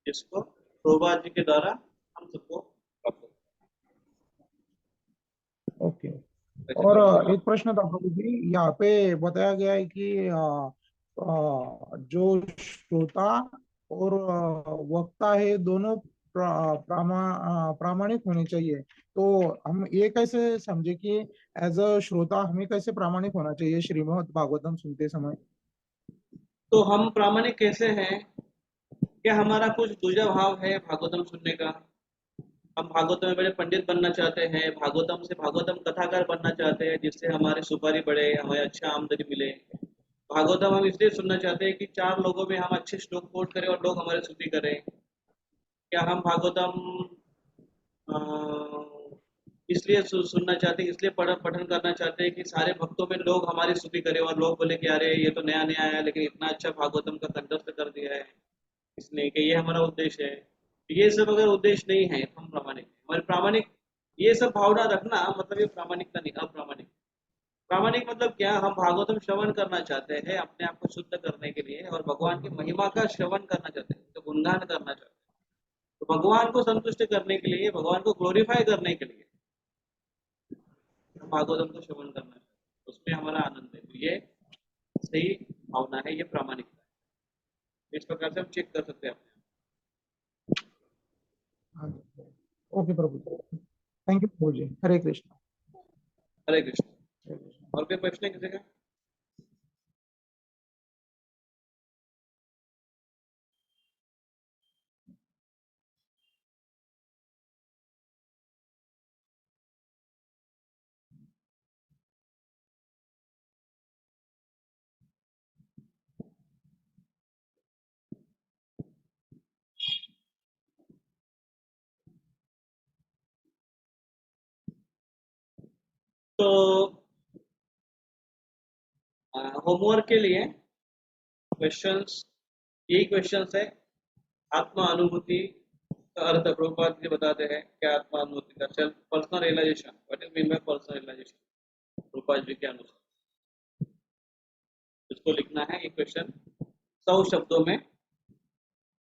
जिसको प्रभुपाद जी के द्वारा हम सबको प्राप्त हुआ। ओके। और एक प्रश्न था प्रभु जी, यहाँ पे बताया गया है कि जो श्रोता और वक्ता है दोनों प्रामाणिक होने चाहिए। तो हम ये कैसे समझे कि एज अ श्रोता हमें कैसे प्रामाणिक होना चाहिए श्रीमद् भागवतम सुनते समय? तो हम प्रामाणिक कैसे हैं? क्या हमारा कुछ दूजा भाव है भागवतम सुनने का? हम भागवतम में बड़े पंडित बनना चाहते हैं, भागवतम से भागवतम कथाकार बनना चाहते हैं जिससे हमारी सुपारी बढ़े, हमें अच्छा आमदनी मिले। भागवतम हम इसलिए सुनना चाहते हैं कि 4 लोगों में हम अच्छे श्लोक कोट करें और लोग हमारी स्तुति करें। क्या हम भागवतम इसलिए सुनना चाहते हैं, इसलिए पठन करना चाहते हैं कि सारे भक्तों में लोग हमारी स्तुति करें और लोग बोले कि अरे ये तो नया नया आया लेकिन इतना अच्छा भागवतम का कंठस्थ कर दिया है इसने, कि ये हमारा उद्देश्य है। ये सब अगर उद्देश्य नहीं है तो हम प्रामाणिक हैं। हमारे प्रामाणिक ये सब भावना रखना मतलब ये प्रामाणिकता नहीं, अप्रामाणिक। प्रामाणिक मतलब क्या? हम भागवतम श्रवण करना चाहते हैं अपने आप को शुद्ध करने के लिए और भगवान की महिमा का श्रवण करना चाहते हैं, तो गुणगान करना चाहते हैं। तो भगवान को संतुष्ट करने के लिए, भगवान को ग्लोरीफाई करने के लिए भागवतम को श्रवण करना है, उसमें हमारा आनंद है। तो ये सही भावना है, ये प्रामाणिकता है। इस प्रकार से हम चेक कर सकते हैं अपने। ओके प्रभु, थैंक यू प्रभु जी। हरे कृष्ण। हरे कृष्ण। और कोई प्रश्न है किसी का? तो होमवर्क के लिए क्वेश्चंस, यही क्वेश्चंस है। आत्मा अनुभूति का अर्थ प्रभुपाद जी बताते हैं क्या आत्मा अनुभूति का? Self personal realization, what is mean by personal realization Prabhupada ji के अनुसार। इसको लिखना है ये क्वेश्चन 100 शब्दों में।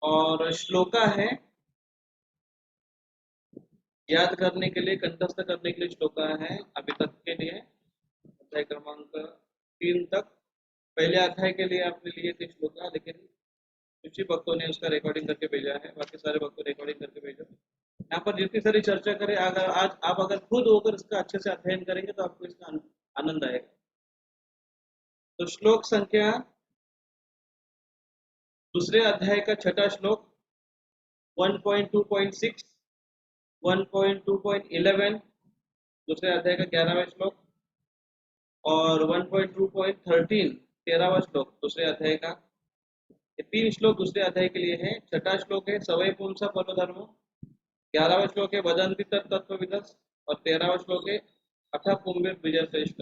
और श्लोका है याद करने के लिए, कंठस्थ करने के लिए श्लोका है अभी तक के लिए अध्याय क्रमांक 3 तक। पहले अध्याय के लिए आपने लिए थे श्लोका, लेकिन कुछ ही भक्तों ने उसका रिकॉर्डिंग करके भेजा है, बाकी सारे भक्तों रिकॉर्डिंग करके भेजो। यहाँ पर जितनी सारी चर्चा करें, अगर आज आप अगर खुद होकर इसका अच्छे से अध्ययन करेंगे तो आपको इसका आनंद आएगा। तो श्लोक संख्या दूसरे अध्याय का 6वां श्लोक 1.2.6, 1.2.11 दूसरे अध्याय का 11वां श्लोक और 1.2.13 13वां श्लोक दूसरे अध्याय का। ये 3 श्लोक दूसरे अध्याय के लिए है। 6वां श्लोक है सवय पुंसा परधर्म, 11वां श्लोक है वदंति तत्त्वविदस् और 13वां श्लोक है अथ पुंभिर विजय श्रेष्ठ।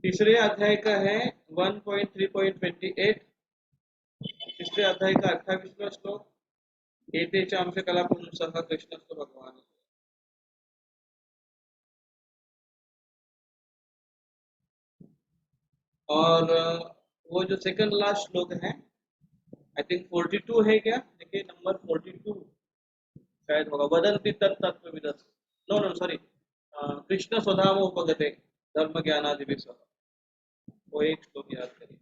तीसरे अध्याय का है 1.3.28, तीसरे अध्याय का 28वां श्लोक एते चांश कला पुंसः कृष्णस्तु भगवान। और वो जो सेकंड लास्ट श्लोक है आई थिंक 42 है क्या? देखिए नंबर 42 शायद होगा, वदंति तत्त्वविदस्, नो सॉरी, कृष्ण स्वधाम उपगते धर्म ज्ञानादि, वो एक श्लोक याद करिए।